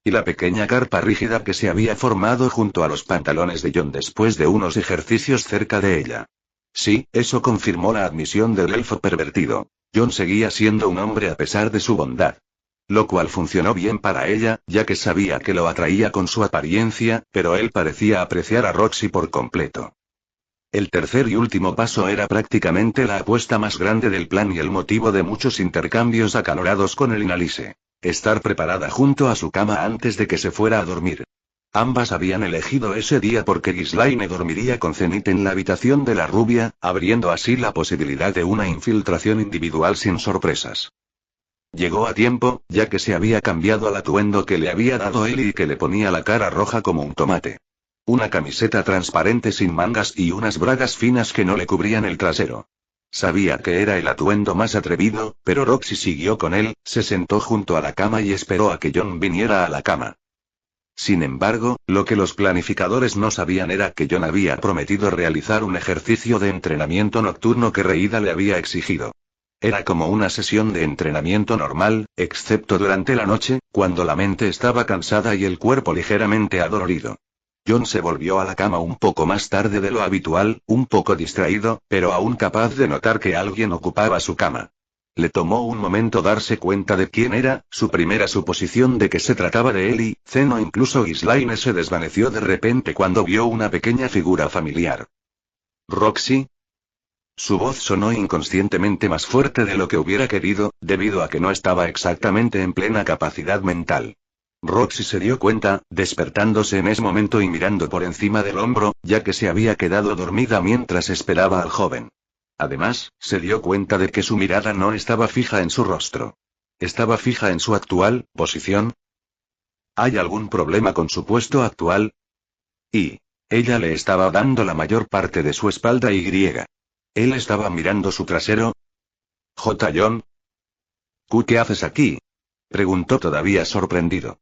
Y la pequeña carpa rígida que se había formado junto a los pantalones de John después de unos ejercicios cerca de ella. Sí, eso confirmó la admisión del elfo pervertido. John seguía siendo un hombre a pesar de su bondad. Lo cual funcionó bien para ella, ya que sabía que lo atraía con su apariencia, pero él parecía apreciar a Roxy por completo. El tercer y último paso era prácticamente la apuesta más grande del plan y el motivo de muchos intercambios acalorados con el Inalise. Estar preparada junto a su cama antes de que se fuera a dormir. Ambas habían elegido ese día porque Ghislaine dormiría con Zenith en la habitación de la rubia, abriendo así la posibilidad de una infiltración individual sin sorpresas. Llegó a tiempo, ya que se había cambiado al atuendo que le había dado él y que le ponía la cara roja como un tomate. Una camiseta transparente sin mangas y unas bragas finas que no le cubrían el trasero. Sabía que era el atuendo más atrevido, pero Roxy siguió con él, se sentó junto a la cama y esperó a que John viniera a la cama. Sin embargo, lo que los planificadores no sabían era que John había prometido realizar un ejercicio de entrenamiento nocturno que Reida le había exigido. Era como una sesión de entrenamiento normal, excepto durante la noche, cuando la mente estaba cansada y el cuerpo ligeramente adolorido. John se volvió a la cama un poco más tarde de lo habitual, un poco distraído, pero aún capaz de notar que alguien ocupaba su cama. Le tomó un momento darse cuenta de quién era, su primera suposición de que se trataba de él y, Zen o incluso Ghislaine se desvaneció de repente cuando vio una pequeña figura familiar. ¿Roxy? Su voz sonó inconscientemente más fuerte de lo que hubiera querido, debido a que no estaba exactamente en plena capacidad mental. Roxy se dio cuenta, despertándose en ese momento y mirando por encima del hombro, ya que se había quedado dormida mientras esperaba al joven. Además, se dio cuenta de que su mirada no estaba fija en su rostro. ¿Estaba fija en su actual posición? ¿Hay algún problema con su puesto actual? Y ella le estaba dando la mayor parte de su espalda y griega. Él estaba mirando su trasero. ¿J. John? ¿Qué haces aquí? Preguntó todavía sorprendido.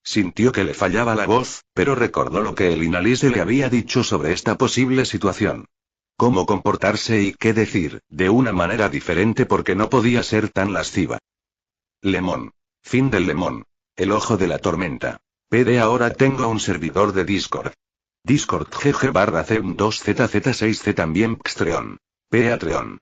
Sintió que le fallaba la voz, pero recordó lo que el Inalise le había dicho sobre esta posible situación. Cómo comportarse y qué decir, de una manera diferente porque no podía ser tan lasciva. Lemon. Fin del Lemon. El ojo de la tormenta. PD ahora tengo un servidor de Discord. Discord GG/C2ZZ6C también Pxtreon. Patreon.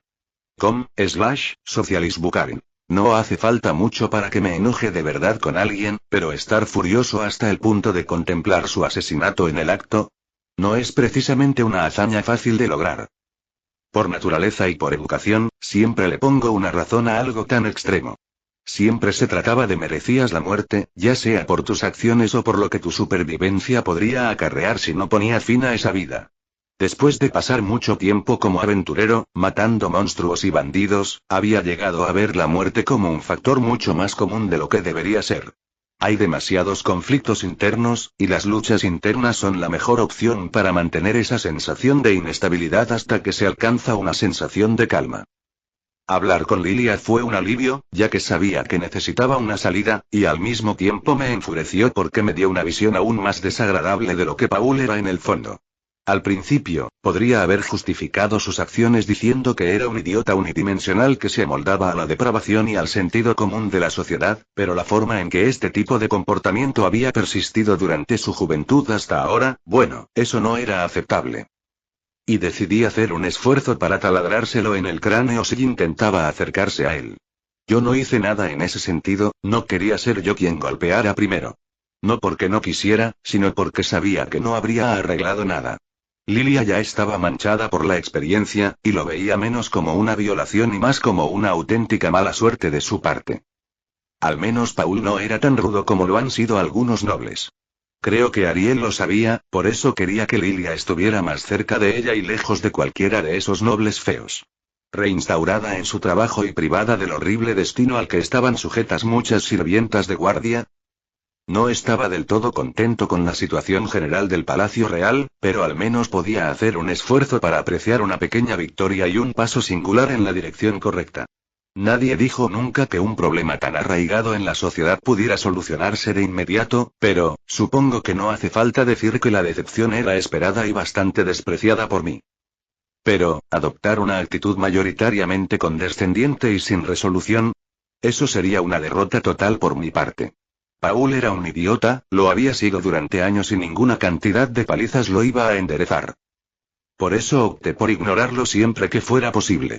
com/socialisbucarin. No hace falta mucho para que me enoje de verdad con alguien, pero estar furioso hasta el punto de contemplar su asesinato en el acto, no es precisamente una hazaña fácil de lograr. Por naturaleza y por educación, siempre le pongo una razón a algo tan extremo. Siempre se trataba de merecías la muerte, ya sea por tus acciones o por lo que tu supervivencia podría acarrear si no ponía fin a esa vida. Después de pasar mucho tiempo como aventurero, matando monstruos y bandidos, había llegado a ver la muerte como un factor mucho más común de lo que debería ser. Hay demasiados conflictos internos, y las luchas internas son la mejor opción para mantener esa sensación de inestabilidad hasta que se alcanza una sensación de calma. Hablar con Lilia fue un alivio, ya que sabía que necesitaba una salida, y al mismo tiempo me enfureció porque me dio una visión aún más desagradable de lo que Paul era en el fondo. Al principio, podría haber justificado sus acciones diciendo que era un idiota unidimensional que se amoldaba a la depravación y al sentido común de la sociedad, pero la forma en que este tipo de comportamiento había persistido durante su juventud hasta ahora, bueno, eso no era aceptable. Y decidí hacer un esfuerzo para taladrárselo en el cráneo si intentaba acercarse a él. Yo no hice nada en ese sentido, no quería ser yo quien golpeara primero. No porque no quisiera, sino porque sabía que no habría arreglado nada. Lilia ya estaba manchada por la experiencia, y lo veía menos como una violación y más como una auténtica mala suerte de su parte. Al menos Paul no era tan rudo como lo han sido algunos nobles. Creo que Ariel lo sabía, por eso quería que Lilia estuviera más cerca de ella y lejos de cualquiera de esos nobles feos. Reinstaurada en su trabajo y privada del horrible destino al que estaban sujetas muchas sirvientas de guardia. No estaba del todo contento con la situación general del Palacio Real, pero al menos podía hacer un esfuerzo para apreciar una pequeña victoria y un paso singular en la dirección correcta. Nadie dijo nunca que un problema tan arraigado en la sociedad pudiera solucionarse de inmediato, pero, supongo que no hace falta decir que la decepción era esperada y bastante despreciada por mí. Pero, adoptar una actitud mayoritariamente condescendiente y sin resolución, eso sería una derrota total por mi parte. Paul era un idiota, lo había sido durante años y ninguna cantidad de palizas lo iba a enderezar. Por eso opté por ignorarlo siempre que fuera posible.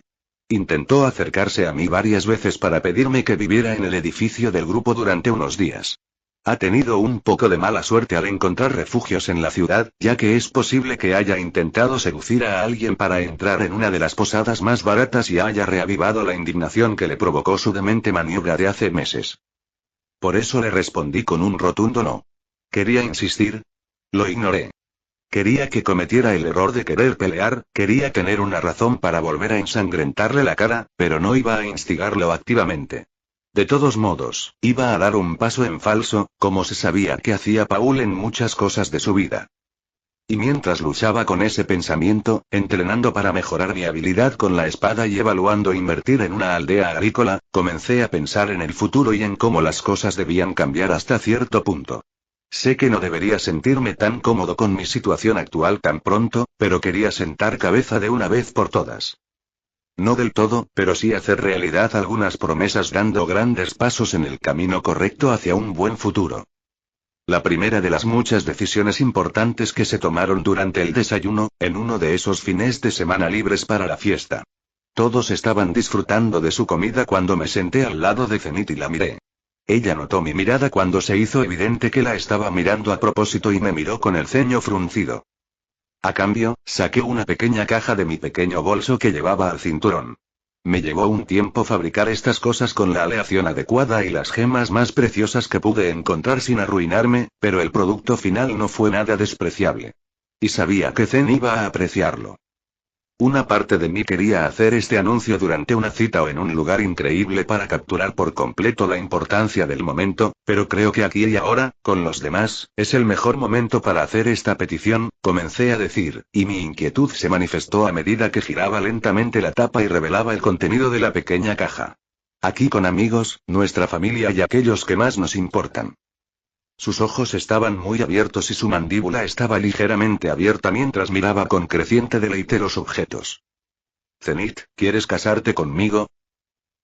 Intentó acercarse a mí varias veces para pedirme que viviera en el edificio del grupo durante unos días. Ha tenido un poco de mala suerte al encontrar refugios en la ciudad, ya que es posible que haya intentado seducir a alguien para entrar en una de las posadas más baratas y haya reavivado la indignación que le provocó su demente maniobra de hace meses. Por eso le respondí con un rotundo no. Quería insistir. Lo ignoré. Quería que cometiera el error de querer pelear, quería tener una razón para volver a ensangrentarle la cara, pero no iba a instigarlo activamente. De todos modos, iba a dar un paso en falso, como se sabía que hacía Paul en muchas cosas de su vida. Y mientras luchaba con ese pensamiento, entrenando para mejorar mi habilidad con la espada y evaluando invertir en una aldea agrícola, comencé a pensar en el futuro y en cómo las cosas debían cambiar hasta cierto punto. Sé que no debería sentirme tan cómodo con mi situación actual tan pronto, pero quería sentar cabeza de una vez por todas. No del todo, pero sí hacer realidad algunas promesas dando grandes pasos en el camino correcto hacia un buen futuro. La primera de las muchas decisiones importantes que se tomaron durante el desayuno, en uno de esos fines de semana libres para la fiesta. Todos estaban disfrutando de su comida cuando me senté al lado de Zenith y la miré. Ella notó mi mirada cuando se hizo evidente que la estaba mirando a propósito y me miró con el ceño fruncido. A cambio, saqué una pequeña caja de mi pequeño bolso que llevaba al cinturón. Me llevó un tiempo fabricar estas cosas con la aleación adecuada y las gemas más preciosas que pude encontrar sin arruinarme, pero el producto final no fue nada despreciable. Y sabía que Zen iba a apreciarlo. Una parte de mí quería hacer este anuncio durante una cita o en un lugar increíble para capturar por completo la importancia del momento, pero creo que aquí y ahora, con los demás, es el mejor momento para hacer esta petición, comencé a decir, y mi inquietud se manifestó a medida que giraba lentamente la tapa y revelaba el contenido de la pequeña caja. Aquí con amigos, nuestra familia y aquellos que más nos importan. Sus ojos estaban muy abiertos y su mandíbula estaba ligeramente abierta mientras miraba con creciente deleite los objetos. Zenith, ¿quieres casarte conmigo?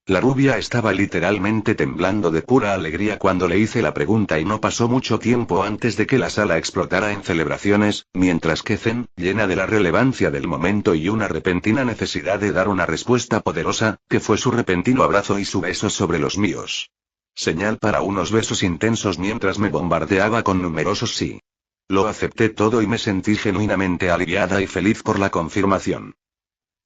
La rubia estaba literalmente temblando de pura alegría cuando le hice la pregunta y no pasó mucho tiempo antes de que la sala explotara en celebraciones, mientras que Zen, llena de la relevancia del momento y una repentina necesidad de dar una respuesta poderosa, que fue su repentino abrazo y su beso sobre los míos. Señal para unos besos intensos mientras me bombardeaba con numerosos sí. Lo acepté todo y me sentí genuinamente aliviada y feliz por la confirmación.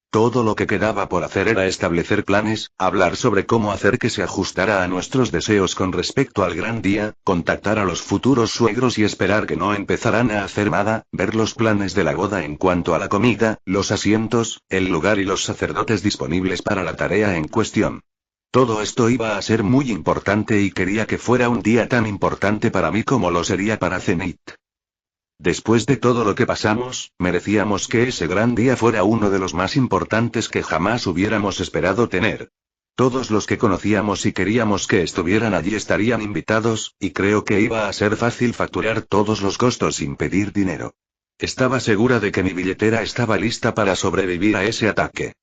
Todo lo que quedaba por hacer era establecer planes, hablar sobre cómo hacer que se ajustara a nuestros deseos con respecto al gran día, contactar a los futuros suegros y esperar que no empezaran a hacer nada, ver los planes de la boda en cuanto a la comida, los asientos, el lugar y los sacerdotes disponibles para la tarea en cuestión. Todo esto iba a ser muy importante y quería que fuera un día tan importante para mí como lo sería para Zenith. Después de todo lo que pasamos, merecíamos que ese gran día fuera uno de los más importantes que jamás hubiéramos esperado tener. Todos los que conocíamos y queríamos que estuvieran allí estarían invitados, y creo que iba a ser fácil facturar todos los costos sin pedir dinero. Estaba segura de que mi billetera estaba lista para sobrevivir a ese ataque.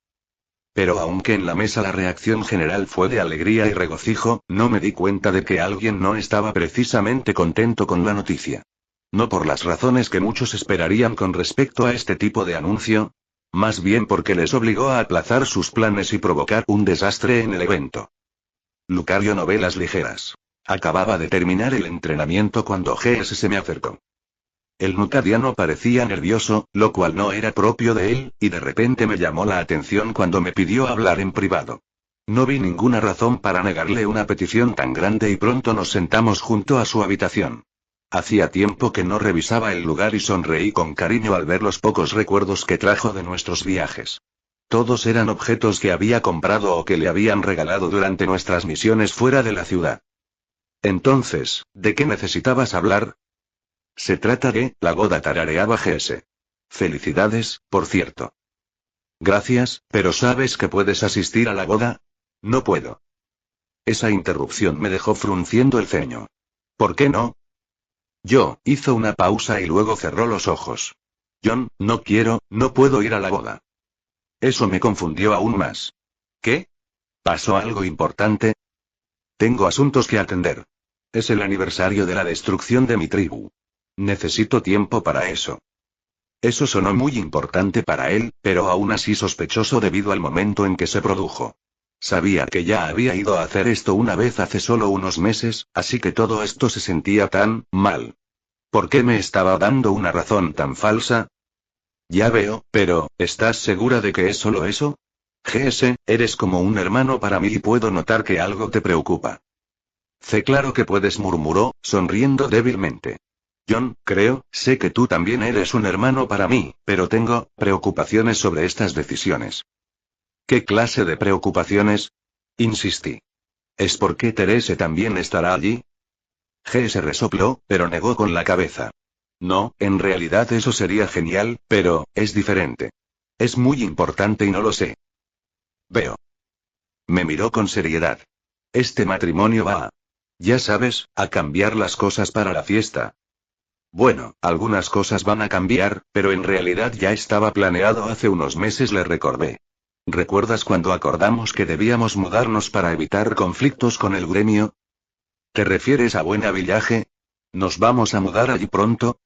Pero aunque en la mesa la reacción general fue de alegría y regocijo, no me di cuenta de que alguien no estaba precisamente contento con la noticia. No por las razones que muchos esperarían con respecto a este tipo de anuncio, más bien porque les obligó a aplazar sus planes y provocar un desastre en el evento. Lucario Novelas Ligeras. Acababa de terminar el entrenamiento cuando GS se me acercó. El nucadiano parecía nervioso, lo cual no era propio de él, y de repente me llamó la atención cuando me pidió hablar en privado. No vi ninguna razón para negarle una petición tan grande y pronto nos sentamos junto a su habitación. Hacía tiempo que no revisaba el lugar y sonreí con cariño al ver los pocos recuerdos que trajo de nuestros viajes. Todos eran objetos que había comprado o que le habían regalado durante nuestras misiones fuera de la ciudad. Entonces, ¿de qué necesitabas hablar? Se trata de, la boda, tarareaba GS. Felicidades, por cierto. Gracias, pero ¿sabes que puedes asistir a la boda? No puedo. Esa interrupción me dejó frunciendo el ceño. ¿Por qué no? Hizo una pausa y luego cerró los ojos. John, no quiero, no puedo ir a la boda. Eso me confundió aún más. ¿Qué? ¿Pasó algo importante? Tengo asuntos que atender. Es el aniversario de la destrucción de mi tribu. Necesito tiempo para eso. Eso sonó muy importante para él, pero aún así sospechoso debido al momento en que se produjo. Sabía que ya había ido a hacer esto una vez hace solo unos meses, así que todo esto se sentía tan mal. ¿Por qué me estaba dando una razón tan falsa? Ya veo, pero, ¿estás segura de que es solo eso? GS, eres como un hermano para mí y puedo notar que algo te preocupa. Claro que puedes, murmuró, sonriendo débilmente. John, sé que tú también eres un hermano para mí, pero tengo preocupaciones sobre estas decisiones. ¿Qué clase de preocupaciones? Insistí. ¿Es porque Therese también estará allí? GS resopló, pero negó con la cabeza. No, en realidad eso sería genial, pero, es diferente. Es muy importante y no lo sé. Veo. Me miró con seriedad. Este matrimonio va a... Ya sabes, a cambiar las cosas para la fiesta. Bueno, algunas cosas van a cambiar, pero en realidad ya estaba planeado hace unos meses, le recordé. ¿Recuerdas cuando acordamos que debíamos mudarnos para evitar conflictos con el gremio? ¿Te refieres a Buena Villaje? ¿Nos vamos a mudar allí pronto?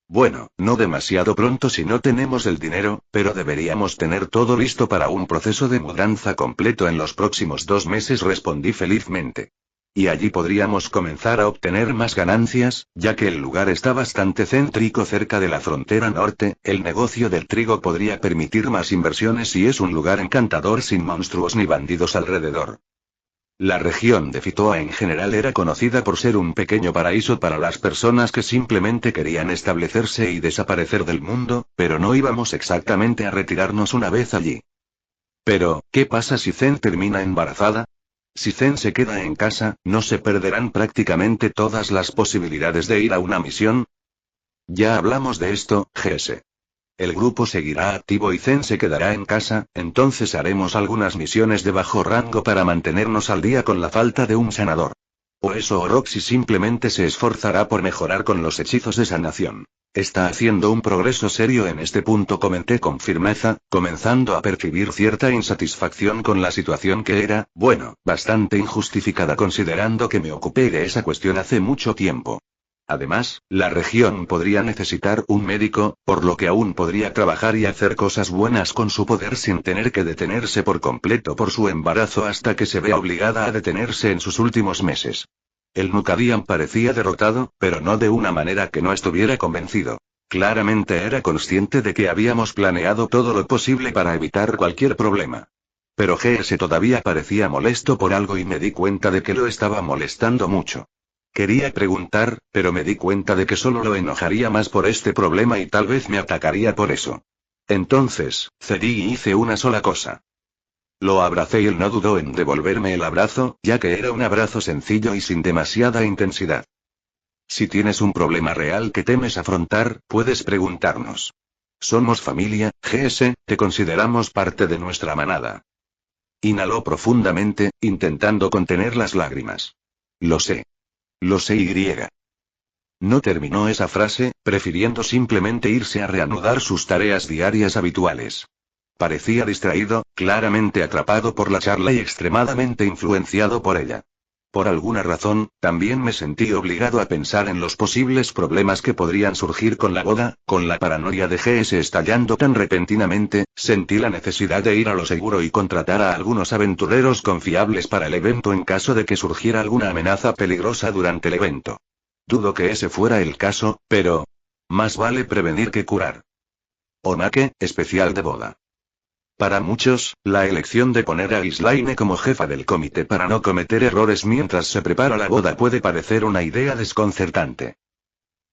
Bueno, no demasiado pronto si no tenemos el dinero, pero deberíamos tener todo listo para un proceso de mudanza completo en los próximos 2 meses, respondí felizmente. Y allí podríamos comenzar a obtener más ganancias, ya que el lugar está bastante céntrico cerca de la frontera norte, el negocio del trigo podría permitir más inversiones y es un lugar encantador sin monstruos ni bandidos alrededor. La región de Fitoa en general era conocida por ser un pequeño paraíso para las personas que simplemente querían establecerse y desaparecer del mundo, pero no íbamos exactamente a retirarnos una vez allí. Pero, ¿qué pasa si Zen termina embarazada? Si Zen se queda en casa, ¿no se perderán prácticamente todas las posibilidades de ir a una misión? Ya hablamos de esto, GS. El grupo seguirá activo y Zen se quedará en casa, entonces haremos algunas misiones de bajo rango para mantenernos al día con la falta de un sanador. O eso o Roxy simplemente se esforzará por mejorar con los hechizos de sanación. Está haciendo un progreso serio en este punto, comenté con firmeza, comenzando a percibir cierta insatisfacción con la situación que era, bueno, bastante injustificada considerando que me ocupé de esa cuestión hace mucho tiempo. Además, la región podría necesitar un médico, por lo que aún podría trabajar y hacer cosas buenas con su poder sin tener que detenerse por completo por su embarazo hasta que se vea obligada a detenerse en sus últimos meses. El Nukadian parecía derrotado, pero no de una manera que no estuviera convencido. Claramente era consciente de que habíamos planeado todo lo posible para evitar cualquier problema. Pero GS todavía parecía molesto por algo y me di cuenta de que lo estaba molestando mucho. Quería preguntar, pero me di cuenta de que solo lo enojaría más por este problema y tal vez me atacaría por eso. Entonces, cedí y hice una sola cosa. Lo abracé y él no dudó en devolverme el abrazo, ya que era un abrazo sencillo y sin demasiada intensidad. Si tienes un problema real que temes afrontar, puedes preguntarnos. Somos familia, GS, te consideramos parte de nuestra manada. Inhaló profundamente, intentando contener las lágrimas. Lo sé. Lo sé y. No terminó esa frase, prefiriendo simplemente irse a reanudar sus tareas diarias habituales. Parecía distraído, claramente atrapado por la charla y extremadamente influenciado por ella. Por alguna razón, también me sentí obligado a pensar en los posibles problemas que podrían surgir con la boda, con la paranoia de GS estallando tan repentinamente, sentí la necesidad de ir a lo seguro y contratar a algunos aventureros confiables para el evento en caso de que surgiera alguna amenaza peligrosa durante el evento. Dudo que ese fuera el caso, pero... más vale prevenir que curar. Onake, especial de boda. Para muchos, la elección de poner a Ghislaine como jefa del comité para no cometer errores mientras se prepara la boda puede parecer una idea desconcertante.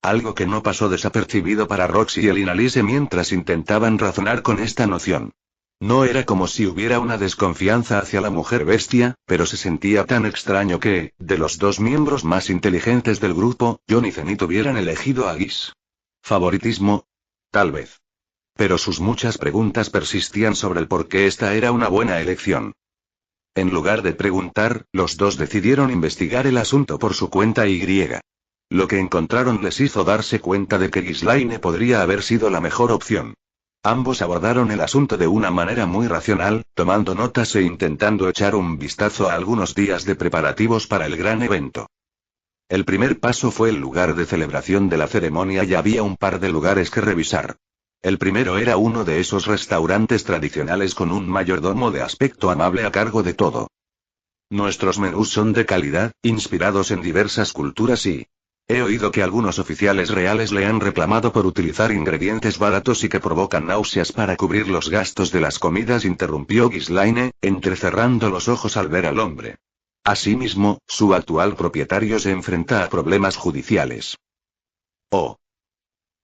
Algo que no pasó desapercibido para Roxy y Elinalise mientras intentaban razonar con esta noción. No era como si hubiera una desconfianza hacia la mujer bestia, pero se sentía tan extraño que, de los dos miembros más inteligentes del grupo, John y Zenith hubieran elegido a Gis. ¿Favoritismo? Tal vez. Pero sus muchas preguntas persistían sobre el por qué esta era una buena elección. En lugar de preguntar, los dos decidieron investigar el asunto por su cuenta y. Lo que encontraron les hizo darse cuenta de que Ghislaine podría haber sido la mejor opción. Ambos abordaron el asunto de una manera muy racional, tomando notas e intentando echar un vistazo a algunos días de preparativos para el gran evento. El primer paso fue el lugar de celebración de la ceremonia y había un par de lugares que revisar. El primero era uno de esos restaurantes tradicionales con un mayordomo de aspecto amable a cargo de todo. Nuestros menús son de calidad, inspirados en diversas culturas y... he oído que algunos oficiales reales le han reclamado por utilizar ingredientes baratos y que provocan náuseas para cubrir los gastos de las comidas, interrumpió Ghislaine, entrecerrando los ojos al ver al hombre. Asimismo, su actual propietario se enfrenta a problemas judiciales. Oh.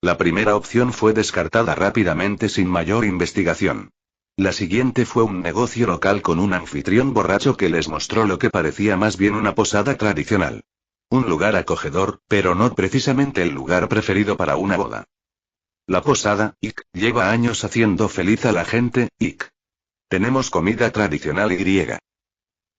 La primera opción fue descartada rápidamente sin mayor investigación. La siguiente fue un negocio local con un anfitrión borracho que les mostró lo que parecía más bien una posada tradicional. Un lugar acogedor, pero no precisamente el lugar preferido para una boda. La posada, Ick, lleva años haciendo feliz a la gente, Ick. Tenemos comida tradicional y griega.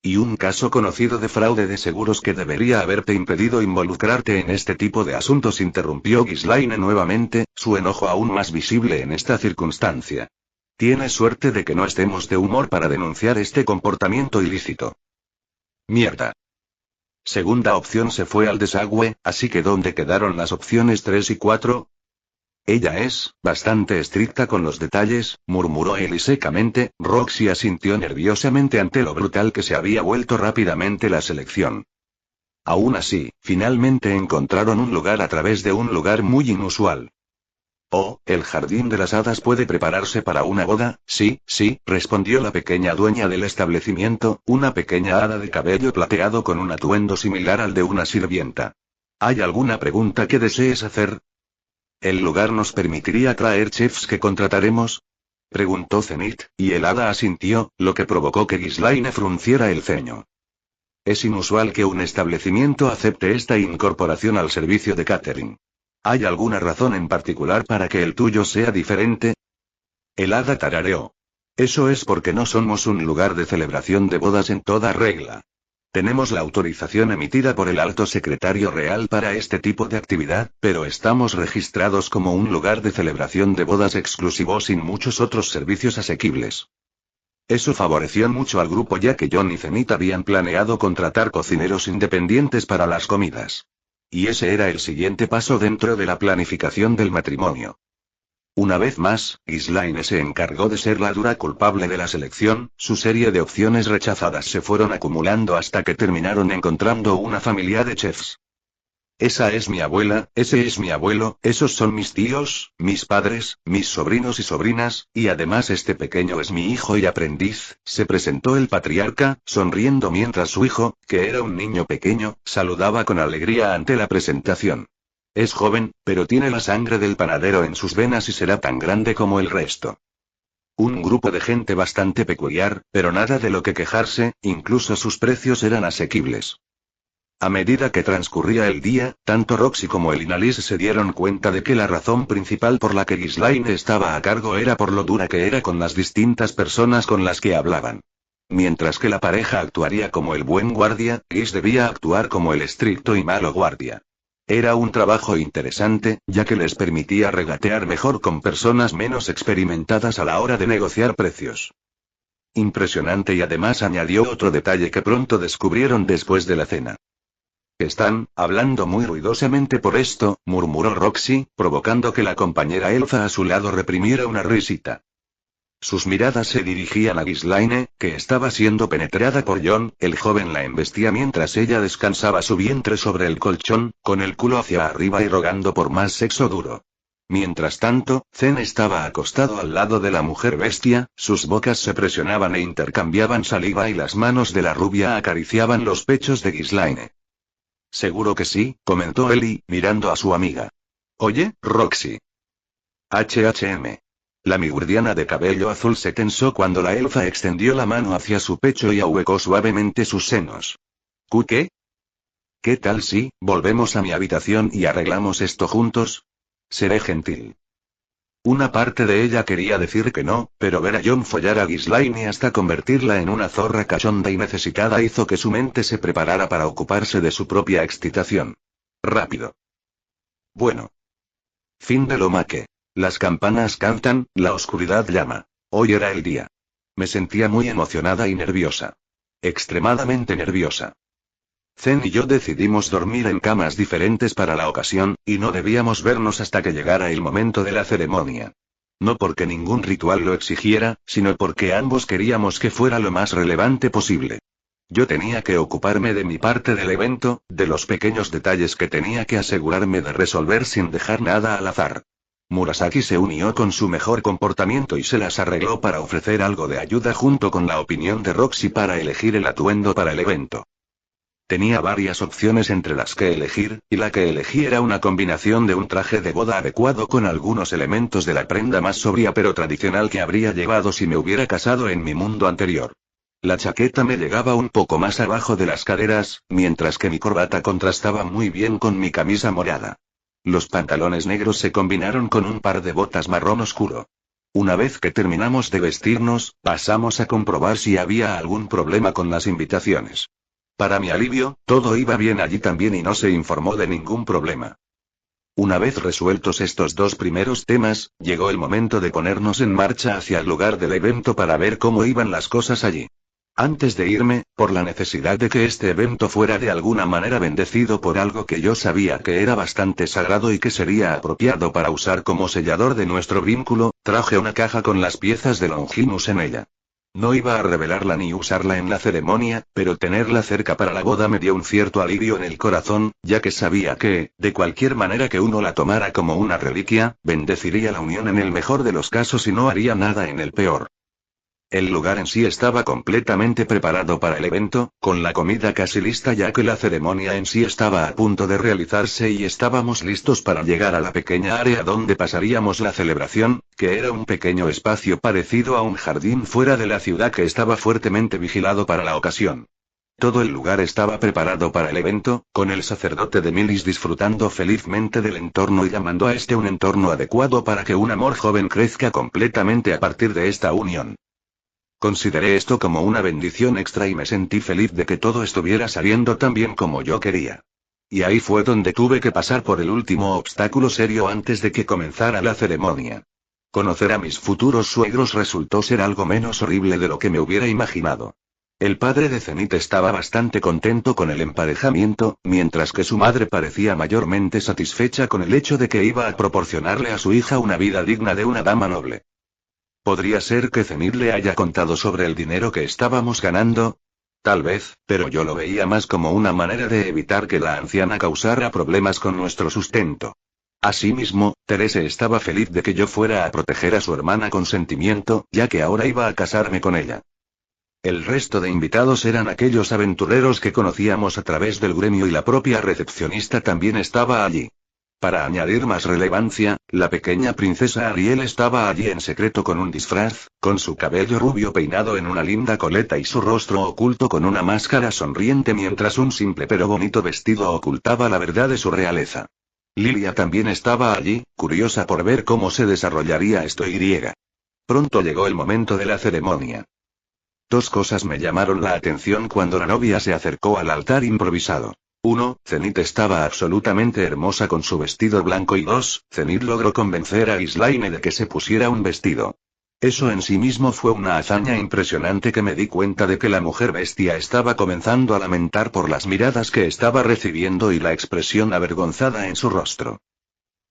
Y un caso conocido de fraude de seguros que debería haberte impedido involucrarte en este tipo de asuntos, interrumpió Ghislaine nuevamente, su enojo aún más visible en esta circunstancia. Tienes suerte de que no estemos de humor para denunciar este comportamiento ilícito. Mierda. Segunda opción se fue al desagüe, así que ¿dónde quedaron las opciones 3 y 4? Ella es bastante estricta con los detalles, murmuró Ellie secamente. Roxy asintió nerviosamente ante lo brutal que se había vuelto rápidamente la selección. Aún así, finalmente encontraron un lugar a través de un lugar muy inusual. Oh, el jardín de las hadas puede prepararse para una boda. Sí, sí, respondió la pequeña dueña del establecimiento, una pequeña hada de cabello plateado con un atuendo similar al de una sirvienta. ¿Hay alguna pregunta que desees hacer? ¿El lugar nos permitiría traer chefs que contrataremos? Preguntó Zenith, y el hada asintió, lo que provocó que Ghislaine frunciera el ceño. Es inusual que un establecimiento acepte esta incorporación al servicio de catering. ¿Hay alguna razón en particular para que el tuyo sea diferente? El hada tarareó. Eso es porque no somos un lugar de celebración de bodas en toda regla. Tenemos la autorización emitida por el alto secretario real para este tipo de actividad, pero estamos registrados como un lugar de celebración de bodas exclusivo sin muchos otros servicios asequibles. Eso favoreció mucho al grupo, ya que John y Zenith habían planeado contratar cocineros independientes para las comidas. Y ese era el siguiente paso dentro de la planificación del matrimonio. Una vez más, Ghislaine se encargó de ser la dura culpable de la selección. Su serie de opciones rechazadas se fueron acumulando hasta que terminaron encontrando una familia de chefs. Esa es mi abuela, ese es mi abuelo, esos son mis tíos, mis padres, mis sobrinos y sobrinas, y además este pequeño es mi hijo y aprendiz, se presentó el patriarca, sonriendo mientras su hijo, que era un niño pequeño, saludaba con alegría ante la presentación. Es joven, pero tiene la sangre del panadero en sus venas y será tan grande como el resto. Un grupo de gente bastante peculiar, pero nada de lo que quejarse, incluso sus precios eran asequibles. A medida que transcurría el día, tanto Roxy como Elinalise se dieron cuenta de que la razón principal por la que Ghislaine estaba a cargo era por lo dura que era con las distintas personas con las que hablaban. Mientras que la pareja actuaría como el buen guardia, Gis debía actuar como el estricto y malo guardia. Era un trabajo interesante, ya que les permitía regatear mejor con personas menos experimentadas a la hora de negociar precios. Impresionante, y además añadió otro detalle que pronto descubrieron después de la cena. Están hablando muy ruidosamente por esto, murmuró Roxy, provocando que la compañera elfa a su lado reprimiera una risita. Sus miradas se dirigían a Ghislaine, que estaba siendo penetrada por John. El joven la embestía mientras ella descansaba su vientre sobre el colchón, con el culo hacia arriba y rogando por más sexo duro. Mientras tanto, Zen estaba acostado al lado de la mujer bestia, sus bocas se presionaban e intercambiaban saliva y las manos de la rubia acariciaban los pechos de Ghislaine. Seguro que sí, comentó Ellie, mirando a su amiga. Oye, Roxy. HHM. La migurdiana de cabello azul se tensó cuando la elfa extendió la mano hacia su pecho y ahuecó suavemente sus senos. ¿Qué? ¿Qué tal si volvemos a mi habitación y arreglamos esto juntos? Seré gentil. Una parte de ella quería decir que no, pero ver a John follar a Ghislaine hasta convertirla en una zorra cachonda y necesitada hizo que su mente se preparara para ocuparse de su propia excitación. Rápido. Bueno. Fin de lo maque. Las campanas cantan, la oscuridad llama. Hoy era el día. Me sentía muy emocionada y nerviosa. Extremadamente nerviosa. Zen y yo decidimos dormir en camas diferentes para la ocasión, y no debíamos vernos hasta que llegara el momento de la ceremonia. No porque ningún ritual lo exigiera, sino porque ambos queríamos que fuera lo más relevante posible. Yo tenía que ocuparme de mi parte del evento, de los pequeños detalles que tenía que asegurarme de resolver sin dejar nada al azar. Murasaki se unió con su mejor comportamiento y se las arregló para ofrecer algo de ayuda junto con la opinión de Roxy para elegir el atuendo para el evento. Tenía varias opciones entre las que elegir, y la que elegí era una combinación de un traje de boda adecuado con algunos elementos de la prenda más sobria pero tradicional que habría llevado si me hubiera casado en mi mundo anterior. La chaqueta me llegaba un poco más abajo de las caderas, mientras que mi corbata contrastaba muy bien con mi camisa morada. Los pantalones negros se combinaron con un par de botas marrón oscuro. Una vez que terminamos de vestirnos, pasamos a comprobar si había algún problema con las invitaciones. Para mi alivio, todo iba bien allí también y no se informó de ningún problema. Una vez resueltos estos dos primeros temas, llegó el momento de ponernos en marcha hacia el lugar del evento para ver cómo iban las cosas allí. Antes de irme, por la necesidad de que este evento fuera de alguna manera bendecido por algo que yo sabía que era bastante sagrado y que sería apropiado para usar como sellador de nuestro vínculo, traje una caja con las piezas de Longinus en ella. No iba a revelarla ni usarla en la ceremonia, pero tenerla cerca para la boda me dio un cierto alivio en el corazón, ya que sabía que, de cualquier manera que uno la tomara como una reliquia, bendeciría la unión en el mejor de los casos y no haría nada en el peor. El lugar en sí estaba completamente preparado para el evento, con la comida casi lista ya que la ceremonia en sí estaba a punto de realizarse y estábamos listos para llegar a la pequeña área donde pasaríamos la celebración, que era un pequeño espacio parecido a un jardín fuera de la ciudad que estaba fuertemente vigilado para la ocasión. Todo el lugar estaba preparado para el evento, con el sacerdote de Milis disfrutando felizmente del entorno y llamando a este un entorno adecuado para que un amor joven crezca completamente a partir de esta unión. Consideré esto como una bendición extra y me sentí feliz de que todo estuviera saliendo tan bien como yo quería. Y ahí fue donde tuve que pasar por el último obstáculo serio antes de que comenzara la ceremonia. Conocer a mis futuros suegros resultó ser algo menos horrible de lo que me hubiera imaginado. El padre de Zenith estaba bastante contento con el emparejamiento, mientras que su madre parecía mayormente satisfecha con el hecho de que iba a proporcionarle a su hija una vida digna de una dama noble. ¿Podría ser que Zenith le haya contado sobre el dinero que estábamos ganando? Tal vez, pero yo lo veía más como una manera de evitar que la anciana causara problemas con nuestro sustento. Asimismo, Therese estaba feliz de que yo fuera a proteger a su hermana con sentimiento, ya que ahora iba a casarme con ella. El resto de invitados eran aquellos aventureros que conocíamos a través del gremio y la propia recepcionista también estaba allí. Para añadir más relevancia, la pequeña princesa Ariel estaba allí en secreto con un disfraz, con su cabello rubio peinado en una linda coleta y su rostro oculto con una máscara sonriente mientras un simple pero bonito vestido ocultaba la verdad de su realeza. Lilia también estaba allí, curiosa por ver cómo se desarrollaría esto y. Pronto llegó el momento de la ceremonia. Dos cosas me llamaron la atención cuando la novia se acercó al altar improvisado. 1. Zenith estaba absolutamente hermosa con su vestido blanco y 2. Zenith logró convencer a Ghislaine de que se pusiera un vestido. Eso en sí mismo fue una hazaña impresionante que me di cuenta de que la mujer bestia estaba comenzando a lamentar por las miradas que estaba recibiendo y la expresión avergonzada en su rostro.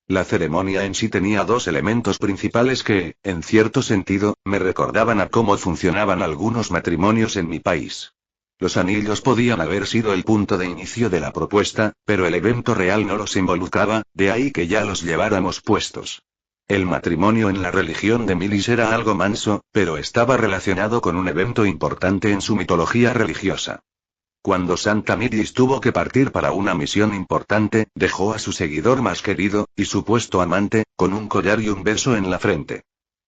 La ceremonia en sí tenía dos elementos principales que, en cierto sentido, me recordaban a cómo funcionaban algunos matrimonios en mi país. Los anillos podían haber sido el punto de inicio de la propuesta, pero el evento real no los involucraba, de ahí que ya los lleváramos puestos. El matrimonio en la religión de Milis era algo manso, pero estaba relacionado con un evento importante en su mitología religiosa. Cuando Santa Milis tuvo que partir para una misión importante, dejó a su seguidor más querido, y supuesto amante, con un collar y un beso en la frente.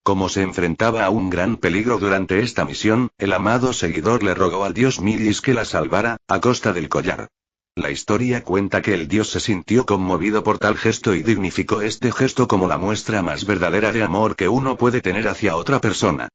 Como se enfrentaba a un gran peligro durante esta misión, el amado seguidor le rogó al dios Milis que la salvara, a costa del collar. La historia cuenta que el dios se sintió conmovido por tal gesto y dignificó este gesto como la muestra más verdadera de amor que uno puede tener hacia otra persona.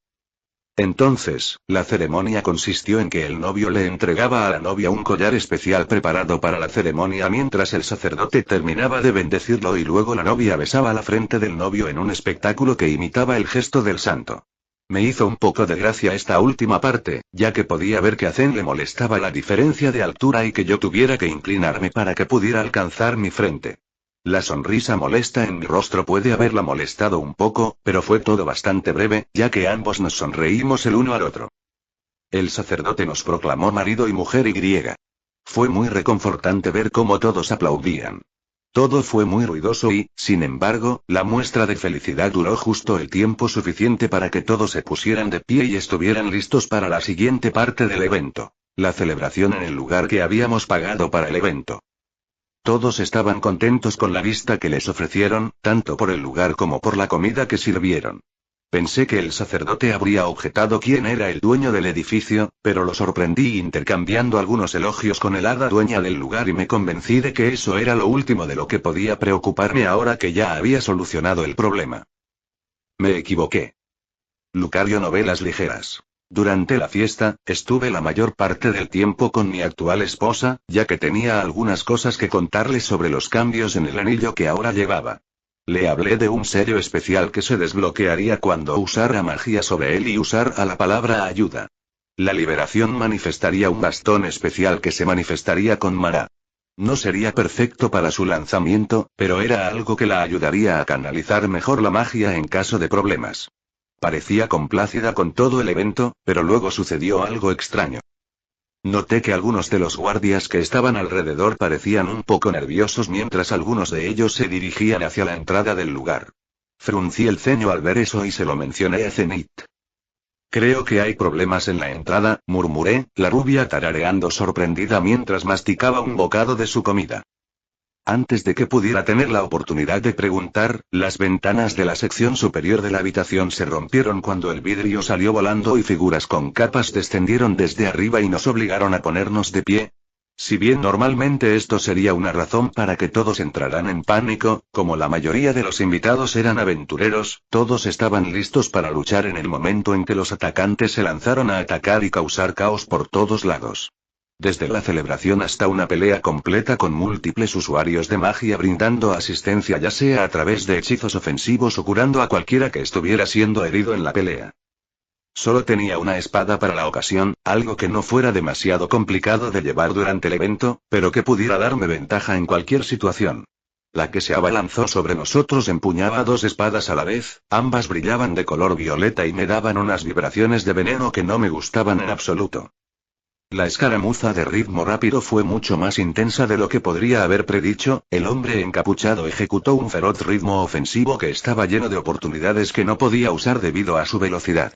Entonces, la ceremonia consistió en que el novio le entregaba a la novia un collar especial preparado para la ceremonia mientras el sacerdote terminaba de bendecirlo y luego la novia besaba la frente del novio en un espectáculo que imitaba el gesto del santo. Me hizo un poco de gracia esta última parte, ya que podía ver que a Zen le molestaba la diferencia de altura y que yo tuviera que inclinarme para que pudiera alcanzar mi frente. La sonrisa molesta en mi rostro puede haberla molestado un poco, pero fue todo bastante breve, ya que ambos nos sonreímos el uno al otro. El sacerdote nos proclamó marido y mujer y. Fue muy reconfortante ver cómo todos aplaudían. Todo fue muy ruidoso y, sin embargo, la muestra de felicidad duró justo el tiempo suficiente para que todos se pusieran de pie y estuvieran listos para la siguiente parte del evento, la celebración en el lugar que habíamos pagado para el evento. Todos estaban contentos con la vista que les ofrecieron, tanto por el lugar como por la comida que sirvieron. Pensé que el sacerdote habría objetado quién era el dueño del edificio, pero lo sorprendí intercambiando algunos elogios con el hada dueña del lugar y me convencí de que eso era lo último de lo que podía preocuparme ahora que ya había solucionado el problema. Me equivoqué. Lucario Novelas ligeras. Durante la fiesta, estuve la mayor parte del tiempo con mi actual esposa, ya que tenía algunas cosas que contarle sobre los cambios en el anillo que ahora llevaba. Le hablé de un sello especial que se desbloquearía cuando usara magia sobre él y usara la palabra ayuda. La liberación manifestaría un bastón especial que se manifestaría con Mara. No sería perfecto para su lanzamiento, pero era algo que la ayudaría a canalizar mejor la magia en caso de problemas. Parecía complácida con todo el evento, pero luego sucedió algo extraño. Noté que algunos de los guardias que estaban alrededor parecían un poco nerviosos mientras algunos de ellos se dirigían hacia la entrada del lugar. Fruncí el ceño al ver eso y se lo mencioné a Zenith. Creo que hay problemas en la entrada, murmuré, la rubia tarareando sorprendida mientras masticaba un bocado de su comida. Antes de que pudiera tener la oportunidad de preguntar, las ventanas de la sección superior de la habitación se rompieron cuando el vidrio salió volando y figuras con capas descendieron desde arriba y nos obligaron a ponernos de pie. Si bien normalmente esto sería una razón para que todos entraran en pánico, como la mayoría de los invitados eran aventureros, todos estaban listos para luchar en el momento en que los atacantes se lanzaron a atacar y causar caos por todos lados. Desde la celebración hasta una pelea completa con múltiples usuarios de magia brindando asistencia ya sea a través de hechizos ofensivos o curando a cualquiera que estuviera siendo herido en la pelea. Solo tenía una espada para la ocasión, algo que no fuera demasiado complicado de llevar durante el evento, pero que pudiera darme ventaja en cualquier situación. La que se abalanzó sobre nosotros empuñaba dos espadas a la vez, ambas brillaban de color violeta y me daban unas vibraciones de veneno que no me gustaban en absoluto. La escaramuza de ritmo rápido fue mucho más intensa de lo que podría haber predicho, el hombre encapuchado ejecutó un feroz ritmo ofensivo que estaba lleno de oportunidades que no podía usar debido a su velocidad.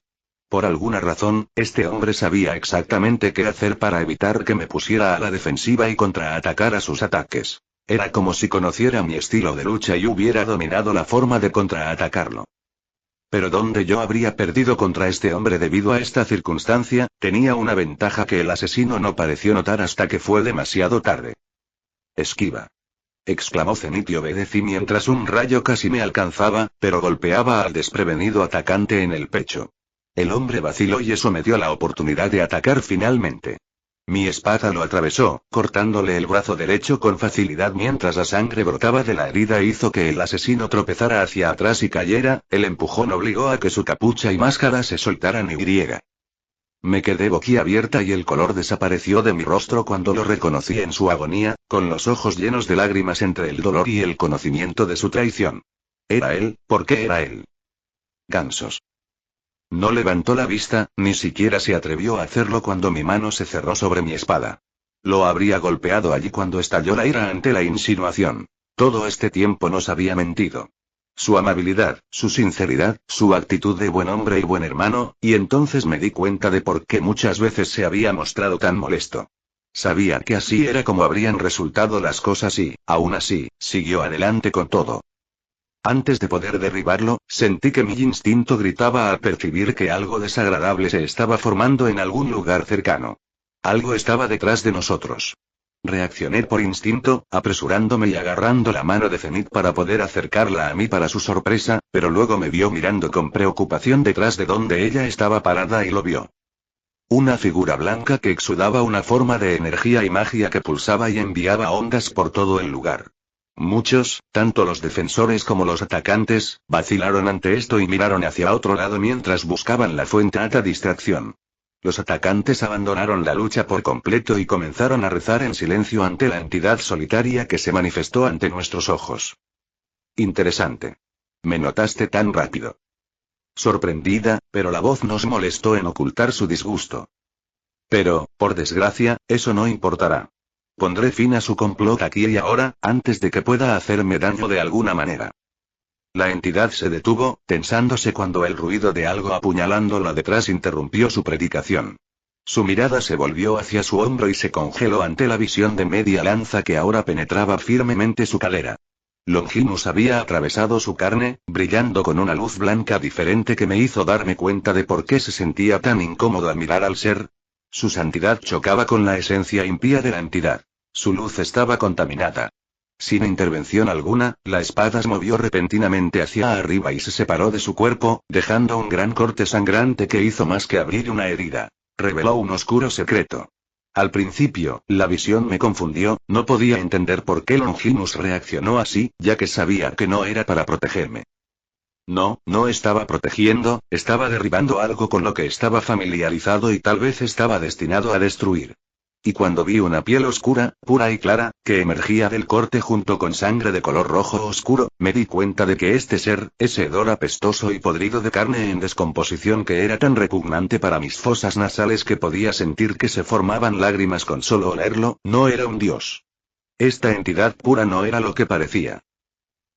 Por alguna razón, este hombre sabía exactamente qué hacer para evitar que me pusiera a la defensiva y contraatacar a sus ataques. Era como si conociera mi estilo de lucha y hubiera dominado la forma de contraatacarlo. Pero donde yo habría perdido contra este hombre debido a esta circunstancia, tenía una ventaja que el asesino no pareció notar hasta que fue demasiado tarde. Esquiva. Exclamó Zenith y obedecí mientras un rayo casi me alcanzaba, pero golpeaba al desprevenido atacante en el pecho. El hombre vaciló y eso me dio la oportunidad de atacar finalmente. Mi espada lo atravesó, cortándole el brazo derecho con facilidad mientras la sangre brotaba de la herida e hizo que el asesino tropezara hacia atrás y cayera, el empujón obligó a que su capucha y máscara se soltaran y. Me quedé boquiabierta y el color desapareció de mi rostro cuando lo reconocí en su agonía, con los ojos llenos de lágrimas entre el dolor y el conocimiento de su traición. Era él, ¿por qué era él? Gansos. No levantó la vista, ni siquiera se atrevió a hacerlo cuando mi mano se cerró sobre mi espada. Lo habría golpeado allí cuando estalló la ira ante la insinuación. Todo este tiempo nos había mentido. Su amabilidad, su sinceridad, su actitud de buen hombre y buen hermano, y entonces me di cuenta de por qué muchas veces se había mostrado tan molesto. Sabía que así era como habrían resultado las cosas y, aún así, siguió adelante con todo. Antes de poder derribarlo, sentí que mi instinto gritaba al percibir que algo desagradable se estaba formando en algún lugar cercano. Algo estaba detrás de nosotros. Reaccioné por instinto, apresurándome y agarrando la mano de Zenith para poder acercarla a mí para su sorpresa, pero luego me vio mirando con preocupación detrás de donde ella estaba parada y lo vio. Una figura blanca que exudaba una forma de energía y magia que pulsaba y enviaba ondas por todo el lugar. Muchos, tanto los defensores como los atacantes, vacilaron ante esto y miraron hacia otro lado mientras buscaban la fuente de distracción. Los atacantes abandonaron la lucha por completo y comenzaron a rezar en silencio ante la entidad solitaria que se manifestó ante nuestros ojos. Interesante. Me notaste tan rápido. Sorprendida, pero la voz nos molestó en ocultar su disgusto. Pero, por desgracia, eso no importará. Pondré fin a su complot aquí y ahora, antes de que pueda hacerme daño de alguna manera. La entidad se detuvo, tensándose cuando el ruido de algo apuñalándola detrás interrumpió su predicación. Su mirada se volvió hacia su hombro y se congeló ante la visión de media lanza que ahora penetraba firmemente su cadera. Longinus había atravesado su carne, brillando con una luz blanca diferente que me hizo darme cuenta de por qué se sentía tan incómodo al mirar al ser. Su santidad chocaba con la esencia impía de la entidad. Su luz estaba contaminada. Sin intervención alguna, la espada se movió repentinamente hacia arriba y se separó de su cuerpo, dejando un gran corte sangrante que hizo más que abrir una herida. Reveló un oscuro secreto. Al principio, la visión me confundió, no podía entender por qué Longinus reaccionó así, ya que sabía que no era para protegerme. No estaba protegiendo, estaba derribando algo con lo que estaba familiarizado y tal vez estaba destinado a destruir. Y cuando vi una piel oscura, pura y clara, que emergía del corte junto con sangre de color rojo oscuro, me di cuenta de que este ser, ese hedor apestoso y podrido de carne en descomposición que era tan repugnante para mis fosas nasales que podía sentir que se formaban lágrimas con solo olerlo, no era un dios. Esta entidad pura no era lo que parecía.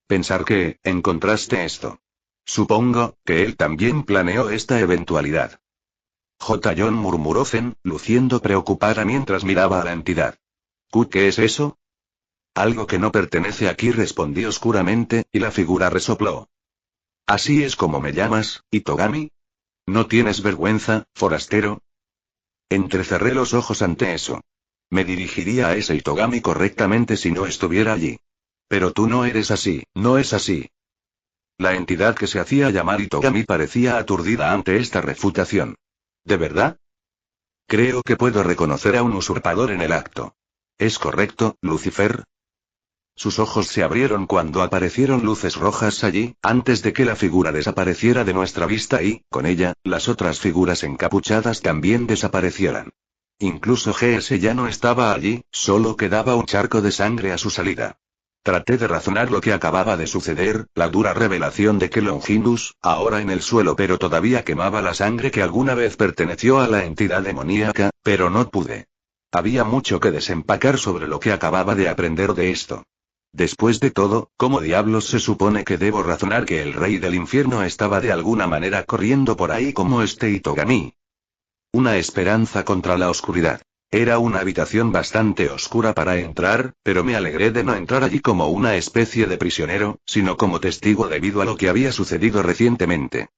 Pensar que, encontraste esto. Supongo, que él también planeó esta eventualidad. J. John murmuró Zen, luciendo preocupada mientras miraba a la entidad. ¿Qué es eso? Algo que no pertenece aquí, respondí oscuramente, y la figura resopló. ¿Así es como me llamas, Itogami? ¿No tienes vergüenza, forastero? Entrecerré los ojos ante eso. Me dirigiría a ese Itogami correctamente si no estuviera allí. Pero tú no eres así, no es así. La entidad que se hacía llamar Itogami parecía aturdida ante esta refutación. ¿De verdad? Creo que puedo reconocer a un usurpador en el acto. ¿Es correcto, Lucifer? Sus ojos se abrieron cuando aparecieron luces rojas allí, antes de que la figura desapareciera de nuestra vista y, con ella, las otras figuras encapuchadas también desaparecieran. Incluso GS ya no estaba allí, solo quedaba un charco de sangre a su salida. Traté de razonar lo que acababa de suceder, la dura revelación de que Longinus, ahora en el suelo pero todavía quemaba la sangre que alguna vez perteneció a la entidad demoníaca, pero no pude. Había mucho que desempacar sobre lo que acababa de aprender de esto. Después de todo, ¿cómo diablos se supone que debo razonar que el rey del infierno estaba de alguna manera corriendo por ahí como este Itogami? Una esperanza contra la oscuridad. Era una habitación bastante oscura para entrar, pero me alegré de no entrar allí como una especie de prisionero, sino como testigo debido a lo que había sucedido recientemente.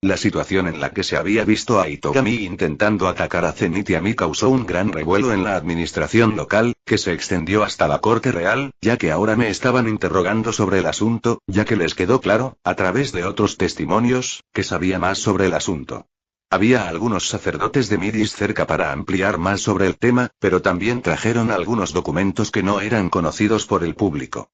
La situación en la que se había visto a Itogami intentando atacar a Zenith y a mí causó un gran revuelo en la administración local, que se extendió hasta la corte real, ya que ahora me estaban interrogando sobre el asunto, ya que les quedó claro, a través de otros testimonios, que sabía más sobre el asunto. Había algunos sacerdotes de Midis cerca para ampliar más sobre el tema, pero también trajeron algunos documentos que no eran conocidos por el público.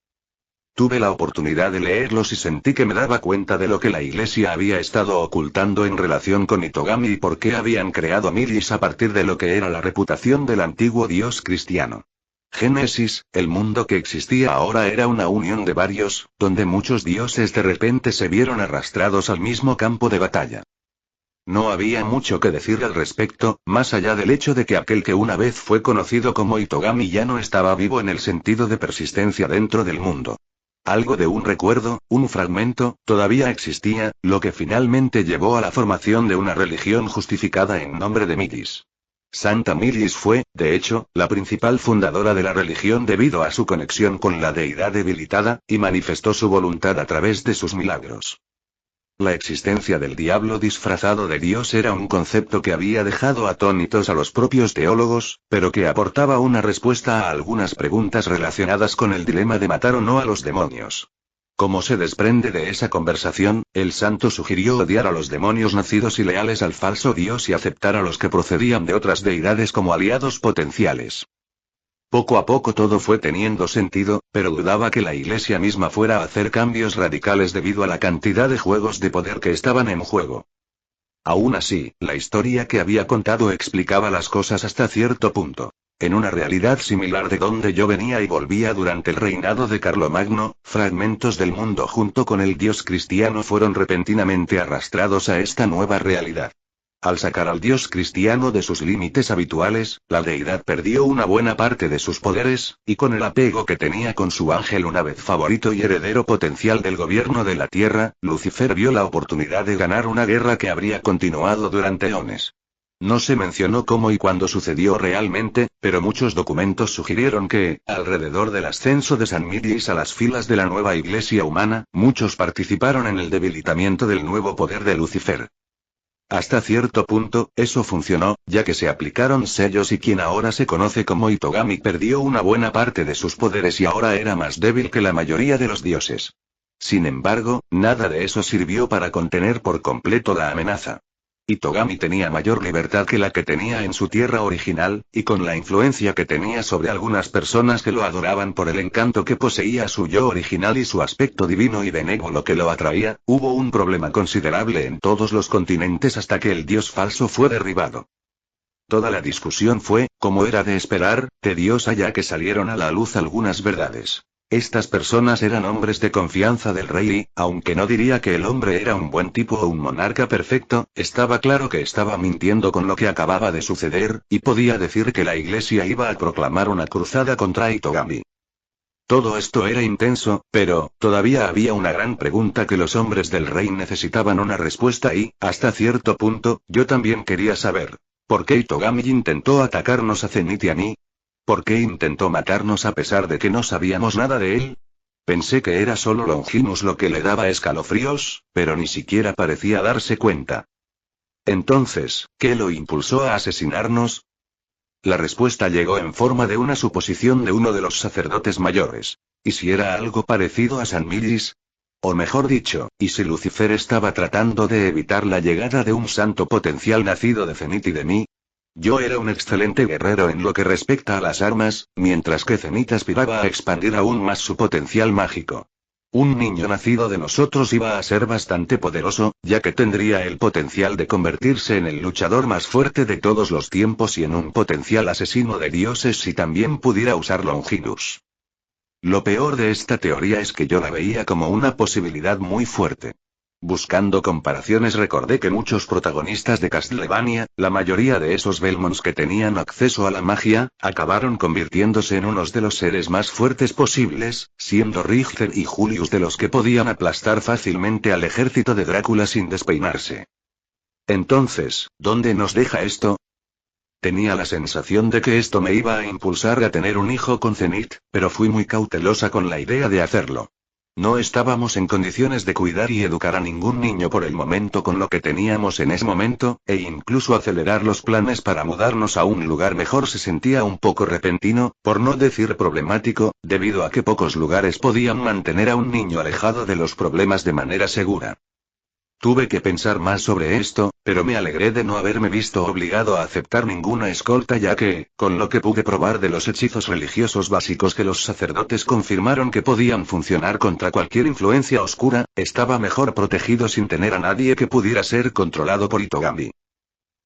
Tuve la oportunidad de leerlos y sentí que me daba cuenta de lo que la iglesia había estado ocultando en relación con Itogami y por qué habían creado a Midis a partir de lo que era la reputación del antiguo dios cristiano. Génesis, el mundo que existía ahora era una unión de varios, donde muchos dioses de repente se vieron arrastrados al mismo campo de batalla. No había mucho que decir al respecto, más allá del hecho de que aquel que una vez fue conocido como Itogami ya no estaba vivo en el sentido de persistencia dentro del mundo. Algo de un recuerdo, un fragmento, todavía existía, lo que finalmente llevó a la formación de una religión justificada en nombre de Midis. Santa Midis fue, de hecho, la principal fundadora de la religión debido a su conexión con la deidad debilitada, y manifestó su voluntad a través de sus milagros. La existencia del diablo disfrazado de Dios era un concepto que había dejado atónitos a los propios teólogos, pero que aportaba una respuesta a algunas preguntas relacionadas con el dilema de matar o no a los demonios. Como se desprende de esa conversación, el santo sugirió odiar a los demonios nacidos y leales al falso Dios y aceptar a los que procedían de otras deidades como aliados potenciales. Poco a poco todo fue teniendo sentido, pero dudaba que la iglesia misma fuera a hacer cambios radicales debido a la cantidad de juegos de poder que estaban en juego. Aún así, la historia que había contado explicaba las cosas hasta cierto punto. En una realidad similar de donde yo venía y volvía durante el reinado de Carlomagno, fragmentos del mundo junto con el dios cristiano fueron repentinamente arrastrados a esta nueva realidad. Al sacar al dios cristiano de sus límites habituales, la deidad perdió una buena parte de sus poderes, y con el apego que tenía con su ángel una vez favorito y heredero potencial del gobierno de la tierra, Lucifer vio la oportunidad de ganar una guerra que habría continuado durante eones. No se mencionó cómo y cuándo sucedió realmente, pero muchos documentos sugirieron que, alrededor del ascenso de San Midis a las filas de la nueva Iglesia humana, muchos participaron en el debilitamiento del nuevo poder de Lucifer. Hasta cierto punto, eso funcionó, ya que se aplicaron sellos y quien ahora se conoce como Itogami perdió una buena parte de sus poderes y ahora era más débil que la mayoría de los dioses. Sin embargo, nada de eso sirvió para contener por completo la amenaza. Itogami tenía mayor libertad que la que tenía en su tierra original, y con la influencia que tenía sobre algunas personas que lo adoraban por el encanto que poseía su yo original y su aspecto divino y benévolo que lo atraía, hubo un problema considerable en todos los continentes hasta que el dios falso fue derribado. Toda la discusión fue, como era de esperar, tediosa ya que salieron a la luz algunas verdades. Estas personas eran hombres de confianza del rey y, aunque no diría que el hombre era un buen tipo o un monarca perfecto, estaba claro que estaba mintiendo con lo que acababa de suceder, y podía decir que la iglesia iba a proclamar una cruzada contra Itogami. Todo esto era intenso, pero, todavía había una gran pregunta que los hombres del rey necesitaban una respuesta y, hasta cierto punto, yo también quería saber. ¿Por qué Itogami intentó atacarnos a Zenith y a mí? ¿Por qué intentó matarnos a pesar de que no sabíamos nada de él? Pensé que era solo Longinus lo que le daba escalofríos, pero ni siquiera parecía darse cuenta. Entonces, ¿qué lo impulsó a asesinarnos? La respuesta llegó en forma de una suposición de uno de los sacerdotes mayores. ¿Y si era algo parecido a San Midis? O mejor dicho, ¿y si Lucifer estaba tratando de evitar la llegada de un santo potencial nacido de Zenith y de mí? Yo era un excelente guerrero en lo que respecta a las armas, mientras que Zenith aspiraba a expandir aún más su potencial mágico. Un niño nacido de nosotros iba a ser bastante poderoso, ya que tendría el potencial de convertirse en el luchador más fuerte de todos los tiempos y en un potencial asesino de dioses si también pudiera usar Longinus. Lo peor de esta teoría es que yo la veía como una posibilidad muy fuerte. Buscando comparaciones recordé que muchos protagonistas de Castlevania, la mayoría de esos Belmonts que tenían acceso a la magia, acabaron convirtiéndose en unos de los seres más fuertes posibles, siendo Richter y Julius de los que podían aplastar fácilmente al ejército de Drácula sin despeinarse. Entonces, ¿dónde nos deja esto? Tenía la sensación de que esto me iba a impulsar a tener un hijo con Zenith, pero fui muy cautelosa con la idea de hacerlo. No estábamos en condiciones de cuidar y educar a ningún niño por el momento con lo que teníamos en ese momento, e incluso acelerar los planes para mudarnos a un lugar mejor se sentía un poco repentino, por no decir problemático, debido a que pocos lugares podían mantener a un niño alejado de los problemas de manera segura. Tuve que pensar más sobre esto, pero me alegré de no haberme visto obligado a aceptar ninguna escolta ya que, con lo que pude probar de los hechizos religiosos básicos que los sacerdotes confirmaron que podían funcionar contra cualquier influencia oscura, estaba mejor protegido sin tener a nadie que pudiera ser controlado por Itogami.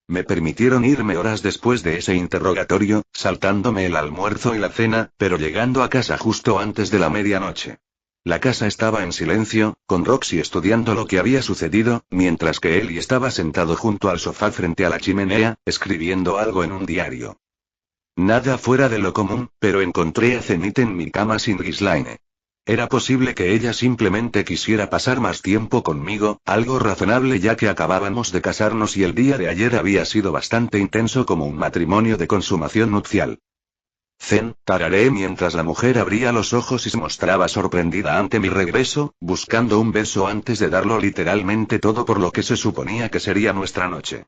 Me permitieron irme horas después de ese interrogatorio, saltándome el almuerzo y la cena, pero llegando a casa justo antes de la medianoche. La casa estaba en silencio, con Roxy estudiando lo que había sucedido, mientras que Ellie estaba sentado junto al sofá frente a la chimenea, escribiendo algo en un diario. Nada fuera de lo común, pero encontré a Zenith en mi cama sin Ghislaine. Era posible que ella simplemente quisiera pasar más tiempo conmigo, algo razonable ya que acabábamos de casarnos y el día de ayer había sido bastante intenso como un matrimonio de consumación nupcial. Zen, tarareé mientras la mujer abría los ojos y se mostraba sorprendida ante mi regreso, buscando un beso antes de darlo literalmente todo por lo que se suponía que sería nuestra noche.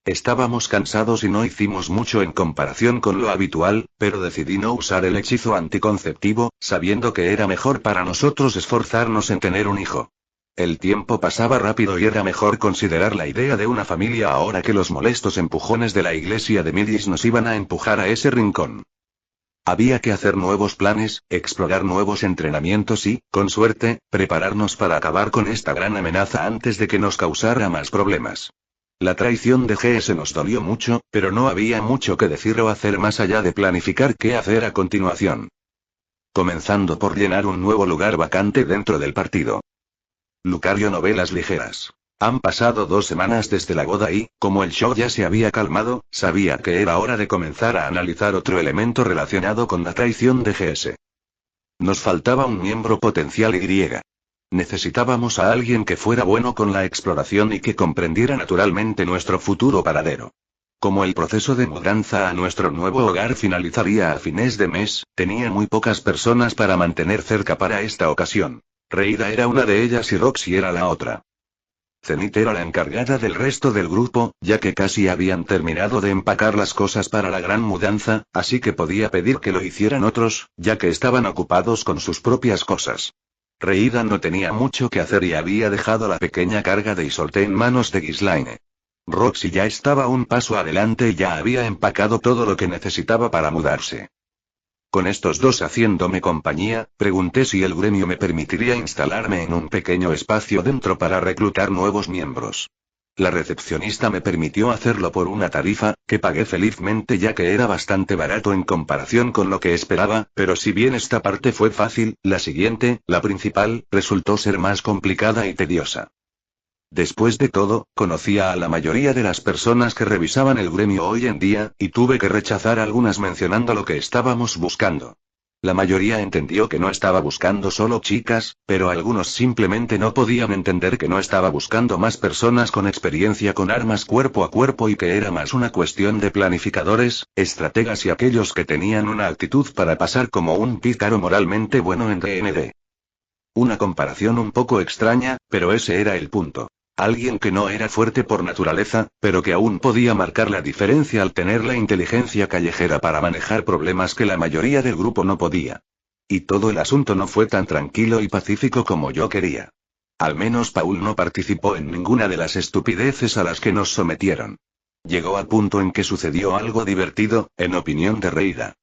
Estábamos cansados y no hicimos mucho en comparación con lo habitual, pero decidí no usar el hechizo anticonceptivo, sabiendo que era mejor para nosotros esforzarnos en tener un hijo. El tiempo pasaba rápido y era mejor considerar la idea de una familia ahora que los molestos empujones de la iglesia de Midis nos iban a empujar a ese rincón. Había que hacer nuevos planes, explorar nuevos entrenamientos y, con suerte, prepararnos para acabar con esta gran amenaza antes de que nos causara más problemas. La traición de GS nos dolió mucho, pero no había mucho que decir o hacer más allá de planificar qué hacer a continuación. Comenzando por llenar un nuevo lugar vacante dentro del partido. Lucario novelas ligeras. Han pasado 2 semanas desde la boda y, como el show ya se había calmado, sabía que era hora de comenzar a analizar otro elemento relacionado con la traición de GS. Nos faltaba un miembro potencial Y. Necesitábamos a alguien que fuera bueno con la exploración y que comprendiera naturalmente nuestro futuro paradero. Como el proceso de mudanza a nuestro nuevo hogar finalizaría a fines de mes, tenía muy pocas personas para mantener cerca para esta ocasión. Reida era una de ellas y Roxy era la otra. Zenith era la encargada del resto del grupo, ya que casi habían terminado de empacar las cosas para la gran mudanza, así que podía pedir que lo hicieran otros, ya que estaban ocupados con sus propias cosas. Reida no tenía mucho que hacer y había dejado la pequeña carga de Isolde en manos de Ghislaine. Roxy ya estaba un paso adelante y ya había empacado todo lo que necesitaba para mudarse. Con estos dos haciéndome compañía, pregunté si el gremio me permitiría instalarme en un pequeño espacio dentro para reclutar nuevos miembros. La recepcionista me permitió hacerlo por una tarifa, que pagué felizmente ya que era bastante barato en comparación con lo que esperaba, pero si bien esta parte fue fácil, la siguiente, la principal, resultó ser más complicada y tediosa. Después de todo, conocía a la mayoría de las personas que revisaban el gremio hoy en día, y tuve que rechazar algunas mencionando lo que estábamos buscando. La mayoría entendió que no estaba buscando solo chicas, pero algunos simplemente no podían entender que no estaba buscando más personas con experiencia con armas cuerpo a cuerpo y que era más una cuestión de planificadores, estrategas y aquellos que tenían una actitud para pasar como un pícaro moralmente bueno en D&D. Una comparación un poco extraña, pero ese era el punto. Alguien que no era fuerte por naturaleza, pero que aún podía marcar la diferencia al tener la inteligencia callejera para manejar problemas que la mayoría del grupo no podía. Y todo el asunto no fue tan tranquilo y pacífico como yo quería. Al menos Paul no participó en ninguna de las estupideces a las que nos sometieron. Llegó al punto en que sucedió algo divertido, en opinión de Reida.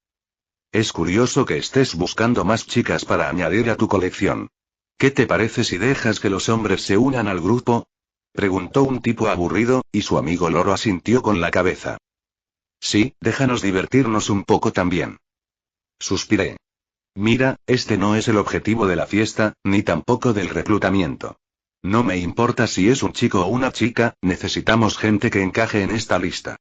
Es curioso que estés buscando más chicas para añadir a tu colección. ¿Qué te parece si dejas que los hombres se unan al grupo? Preguntó un tipo aburrido, y su amigo Loro asintió con la cabeza. Sí, déjanos divertirnos un poco también. Suspiré. Mira, este no es el objetivo de la fiesta, ni tampoco del reclutamiento. No me importa si es un chico o una chica, necesitamos gente que encaje en esta lista.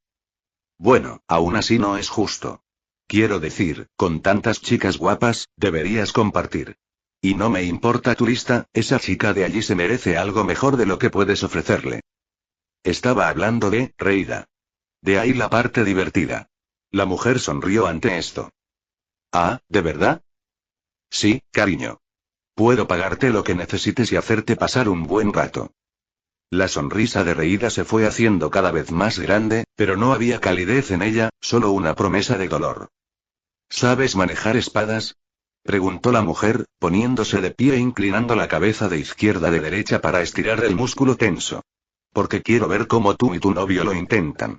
Bueno, aún así no es justo. Quiero decir, con tantas chicas guapas, deberías compartir. Y no me importa tu lista, esa chica de allí se merece algo mejor de lo que puedes ofrecerle. Estaba hablando de Reida. De ahí la parte divertida. La mujer sonrió ante esto. Ah, ¿de verdad? Sí, cariño. Puedo pagarte lo que necesites y hacerte pasar un buen rato. La sonrisa de Reida se fue haciendo cada vez más grande, pero no había calidez en ella, solo una promesa de dolor. ¿Sabes manejar espadas? Preguntó la mujer, poniéndose de pie e inclinando la cabeza de izquierda a derecha para estirar el músculo tenso. Porque quiero ver cómo tú y tu novio lo intentan.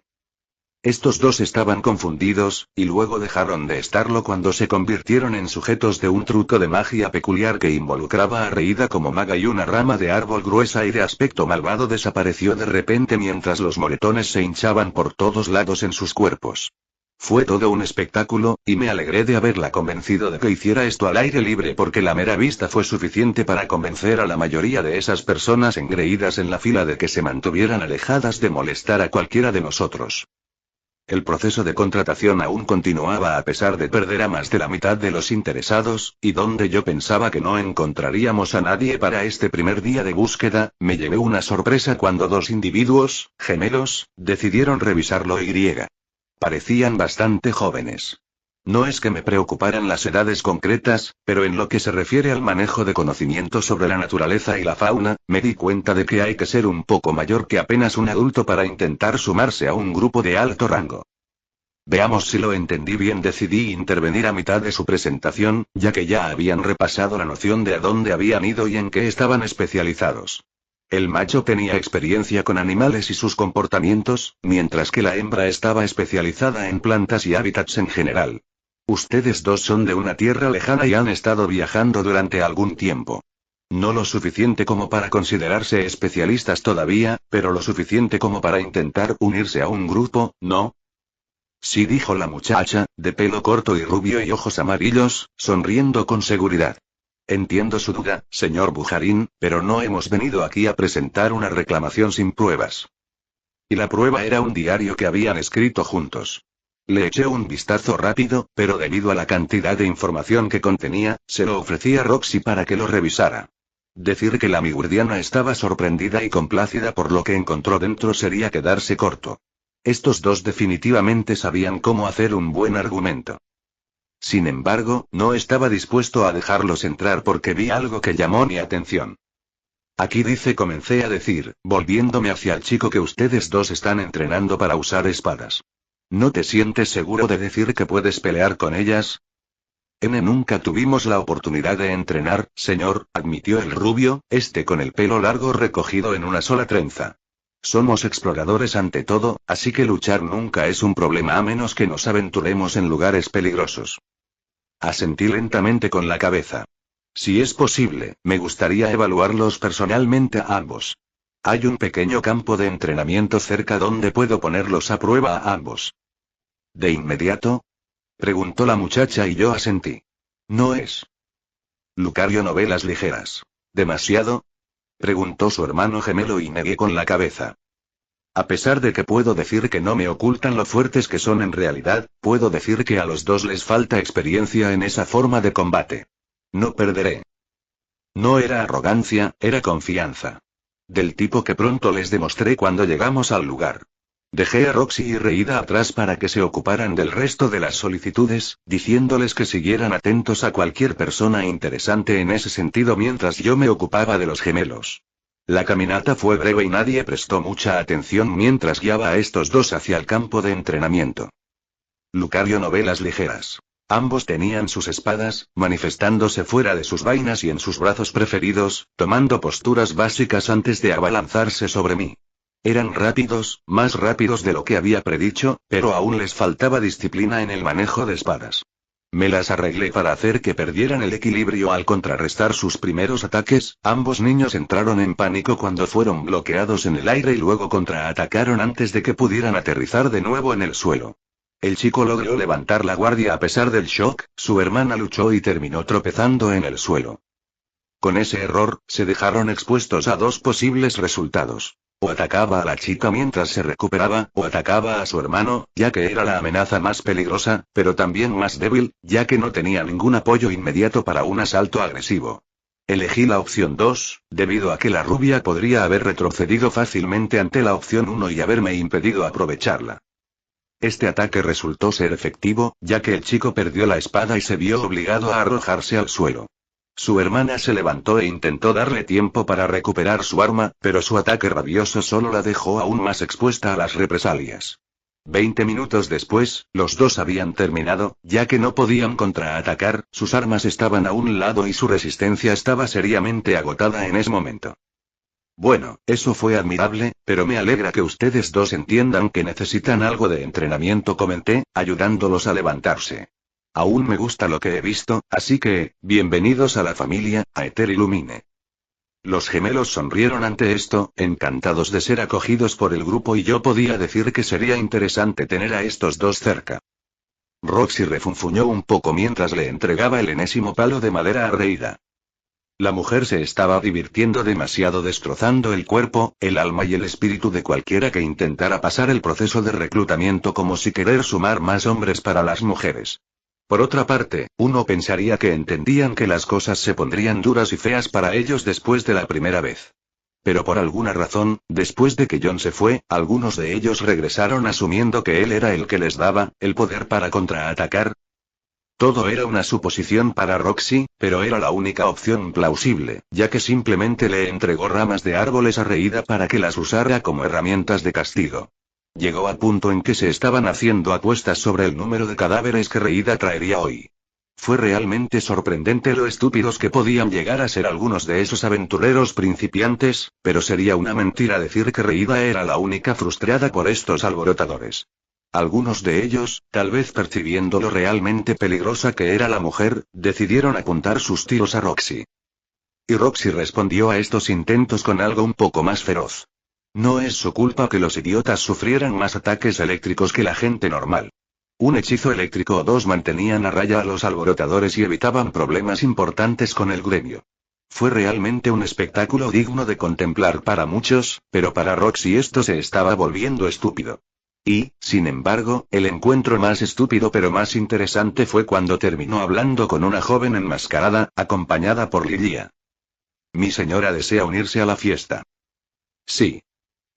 Estos dos estaban confundidos, y luego dejaron de estarlo cuando se convirtieron en sujetos de un truco de magia peculiar que involucraba a Reida como maga y una rama de árbol gruesa y de aspecto malvado desapareció de repente mientras los moretones se hinchaban por todos lados en sus cuerpos. Fue todo un espectáculo, y me alegré de haberla convencido de que hiciera esto al aire libre porque la mera vista fue suficiente para convencer a la mayoría de esas personas engreídas en la fila de que se mantuvieran alejadas de molestar a cualquiera de nosotros. El proceso de contratación aún continuaba a pesar de perder a más de la mitad de los interesados, y donde yo pensaba que no encontraríamos a nadie para este primer día de búsqueda, me llevé una sorpresa cuando dos individuos, gemelos, decidieron revisarlo y. Parecían bastante jóvenes. No es que me preocuparan las edades concretas, pero en lo que se refiere al manejo de conocimientos sobre la naturaleza y la fauna, me di cuenta de que hay que ser un poco mayor que apenas un adulto para intentar sumarse a un grupo de alto rango. Veamos si lo entendí bien. Decidí intervenir a mitad de su presentación, ya que ya habían repasado la noción de a dónde habían ido y en qué estaban especializados. El macho tenía experiencia con animales y sus comportamientos, mientras que la hembra estaba especializada en plantas y hábitats en general. Ustedes dos son de una tierra lejana y han estado viajando durante algún tiempo. No lo suficiente como para considerarse especialistas todavía, pero lo suficiente como para intentar unirse a un grupo, ¿no? Sí, dijo la muchacha, de pelo corto y rubio y ojos amarillos, sonriendo con seguridad. Entiendo su duda, señor Bujarín, pero no hemos venido aquí a presentar una reclamación sin pruebas. Y la prueba era un diario que habían escrito juntos. Le eché un vistazo rápido, pero debido a la cantidad de información que contenía, se lo ofrecí a Roxy para que lo revisara. Decir que la migurdiana estaba sorprendida y complacida por lo que encontró dentro sería quedarse corto. Estos dos definitivamente sabían cómo hacer un buen argumento. Sin embargo, no estaba dispuesto a dejarlos entrar porque vi algo que llamó mi atención. Aquí dice, comencé a decir, volviéndome hacia el chico, que ustedes dos están entrenando para usar espadas. ¿No te sientes seguro de decir que puedes pelear con ellas? Nunca tuvimos la oportunidad de entrenar, señor, admitió el rubio, con el pelo largo recogido en una sola trenza. Somos exploradores ante todo, así que luchar nunca es un problema a menos que nos aventuremos en lugares peligrosos. Asentí lentamente con la cabeza. Si es posible, me gustaría evaluarlos personalmente a ambos. ¿Hay un pequeño campo de entrenamiento cerca donde puedo ponerlos a prueba a ambos? ¿De inmediato? Preguntó la muchacha y yo asentí. No es. Lucario, novelas ligeras. ¿Demasiado? Preguntó su hermano gemelo y negué con la cabeza. A pesar de que puedo decir que no me ocultan lo fuertes que son en realidad, puedo decir que a los dos les falta experiencia en esa forma de combate. No perderé. No era arrogancia, era confianza. Del tipo que pronto les demostré cuando llegamos al lugar. Dejé a Roxy y Reida atrás para que se ocuparan del resto de las solicitudes, diciéndoles que siguieran atentos a cualquier persona interesante en ese sentido mientras yo me ocupaba de los gemelos. La caminata fue breve y nadie prestó mucha atención mientras guiaba a estos dos hacia el campo de entrenamiento. Lucario, novelas ligeras. Ambos tenían sus espadas, manifestándose fuera de sus vainas y en sus brazos preferidos, tomando posturas básicas antes de abalanzarse sobre mí. Eran rápidos, más rápidos de lo que había predicho, pero aún les faltaba disciplina en el manejo de espadas. Me las arreglé para hacer que perdieran el equilibrio al contrarrestar sus primeros ataques. Ambos niños entraron en pánico cuando fueron bloqueados en el aire y luego contraatacaron antes de que pudieran aterrizar de nuevo en el suelo. El chico logró levantar la guardia a pesar del shock, su hermana luchó y terminó tropezando en el suelo. Con ese error, se dejaron expuestos a dos posibles resultados. O atacaba a la chica mientras se recuperaba, o atacaba a su hermano, ya que era la amenaza más peligrosa, pero también más débil, ya que no tenía ningún apoyo inmediato para un asalto agresivo. Elegí la opción 2, debido a que la rubia podría haber retrocedido fácilmente ante la opción 1 y haberme impedido aprovecharla. Este ataque resultó ser efectivo, ya que el chico perdió la espada y se vio obligado a arrojarse al suelo. Su hermana se levantó e intentó darle tiempo para recuperar su arma, pero su ataque rabioso solo la dejó aún más expuesta a las represalias. 20 minutos después, los dos habían terminado, ya que no podían contraatacar, sus armas estaban a un lado y su resistencia estaba seriamente agotada en ese momento. Bueno, eso fue admirable, pero me alegra que ustedes dos entiendan que necesitan algo de entrenamiento, comenté, ayudándolos a levantarse. Aún me gusta lo que he visto, así que, bienvenidos a la familia, Aether y Lumine. Los gemelos sonrieron ante esto, encantados de ser acogidos por el grupo y yo podía decir que sería interesante tener a estos dos cerca. Roxy refunfuñó un poco mientras le entregaba el enésimo palo de madera a Reida. La mujer se estaba divirtiendo demasiado destrozando el cuerpo, el alma y el espíritu de cualquiera que intentara pasar el proceso de reclutamiento como si querer sumar más hombres para las mujeres. Por otra parte, uno pensaría que entendían que las cosas se pondrían duras y feas para ellos después de la primera vez. Pero por alguna razón, después de que John se fue, algunos de ellos regresaron asumiendo que él era el que les daba el poder para contraatacar. Todo era una suposición para Roxy, pero era la única opción plausible, ya que simplemente le entregó ramas de árboles a Reida para que las usara como herramientas de castigo. Llegó a punto en que se estaban haciendo apuestas sobre el número de cadáveres que Reida traería hoy. Fue realmente sorprendente lo estúpidos que podían llegar a ser algunos de esos aventureros principiantes, pero sería una mentira decir que Reida era la única frustrada por estos alborotadores. Algunos de ellos, tal vez percibiendo lo realmente peligrosa que era la mujer, decidieron apuntar sus tiros a Roxy. Y Roxy respondió a estos intentos con algo un poco más feroz. No es su culpa que los idiotas sufrieran más ataques eléctricos que la gente normal. Un hechizo eléctrico o dos mantenían a raya a los alborotadores y evitaban problemas importantes con el gremio. Fue realmente un espectáculo digno de contemplar para muchos, pero para Roxy esto se estaba volviendo estúpido. Y, sin embargo, el encuentro más estúpido pero más interesante fue cuando terminó hablando con una joven enmascarada, acompañada por Lilia. Mi señora desea unirse a la fiesta. Sí.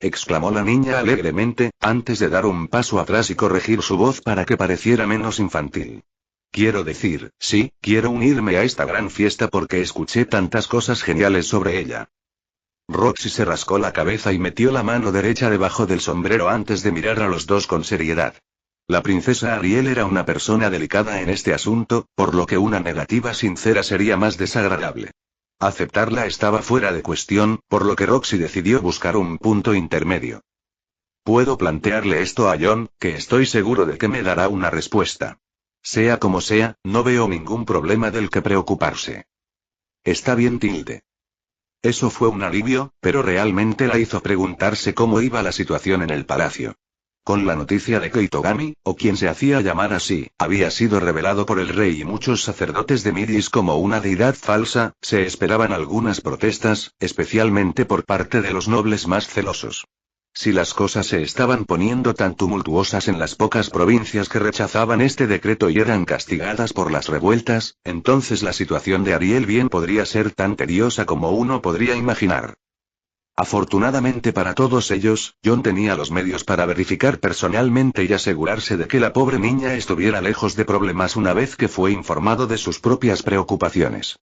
exclamó la niña alegremente, antes de dar un paso atrás y corregir su voz para que pareciera menos infantil. Quiero decir, sí, quiero unirme a esta gran fiesta porque escuché tantas cosas geniales sobre ella. Roxy se rascó la cabeza y metió la mano derecha debajo del sombrero antes de mirar a los dos con seriedad. La princesa Ariel era una persona delicada en este asunto, por lo que una negativa sincera sería más desagradable. Aceptarla estaba fuera de cuestión, por lo que Roxy decidió buscar un punto intermedio. Puedo plantearle esto a John, que estoy seguro de que me dará una respuesta. Sea como sea, no veo ningún problema del que preocuparse. Está bien, Tilde. Eso fue un alivio, pero realmente la hizo preguntarse cómo iba la situación en el palacio. Con la noticia de que Itogami, o quien se hacía llamar así, había sido revelado por el rey y muchos sacerdotes de Midis como una deidad falsa, se esperaban algunas protestas, especialmente por parte de los nobles más celosos. Si las cosas se estaban poniendo tan tumultuosas en las pocas provincias que rechazaban este decreto y eran castigadas por las revueltas, entonces la situación de Ariel bien podría ser tan tediosa como uno podría imaginar. Afortunadamente para todos ellos, John tenía los medios para verificar personalmente y asegurarse de que la pobre niña estuviera lejos de problemas una vez que fue informado de sus propias preocupaciones.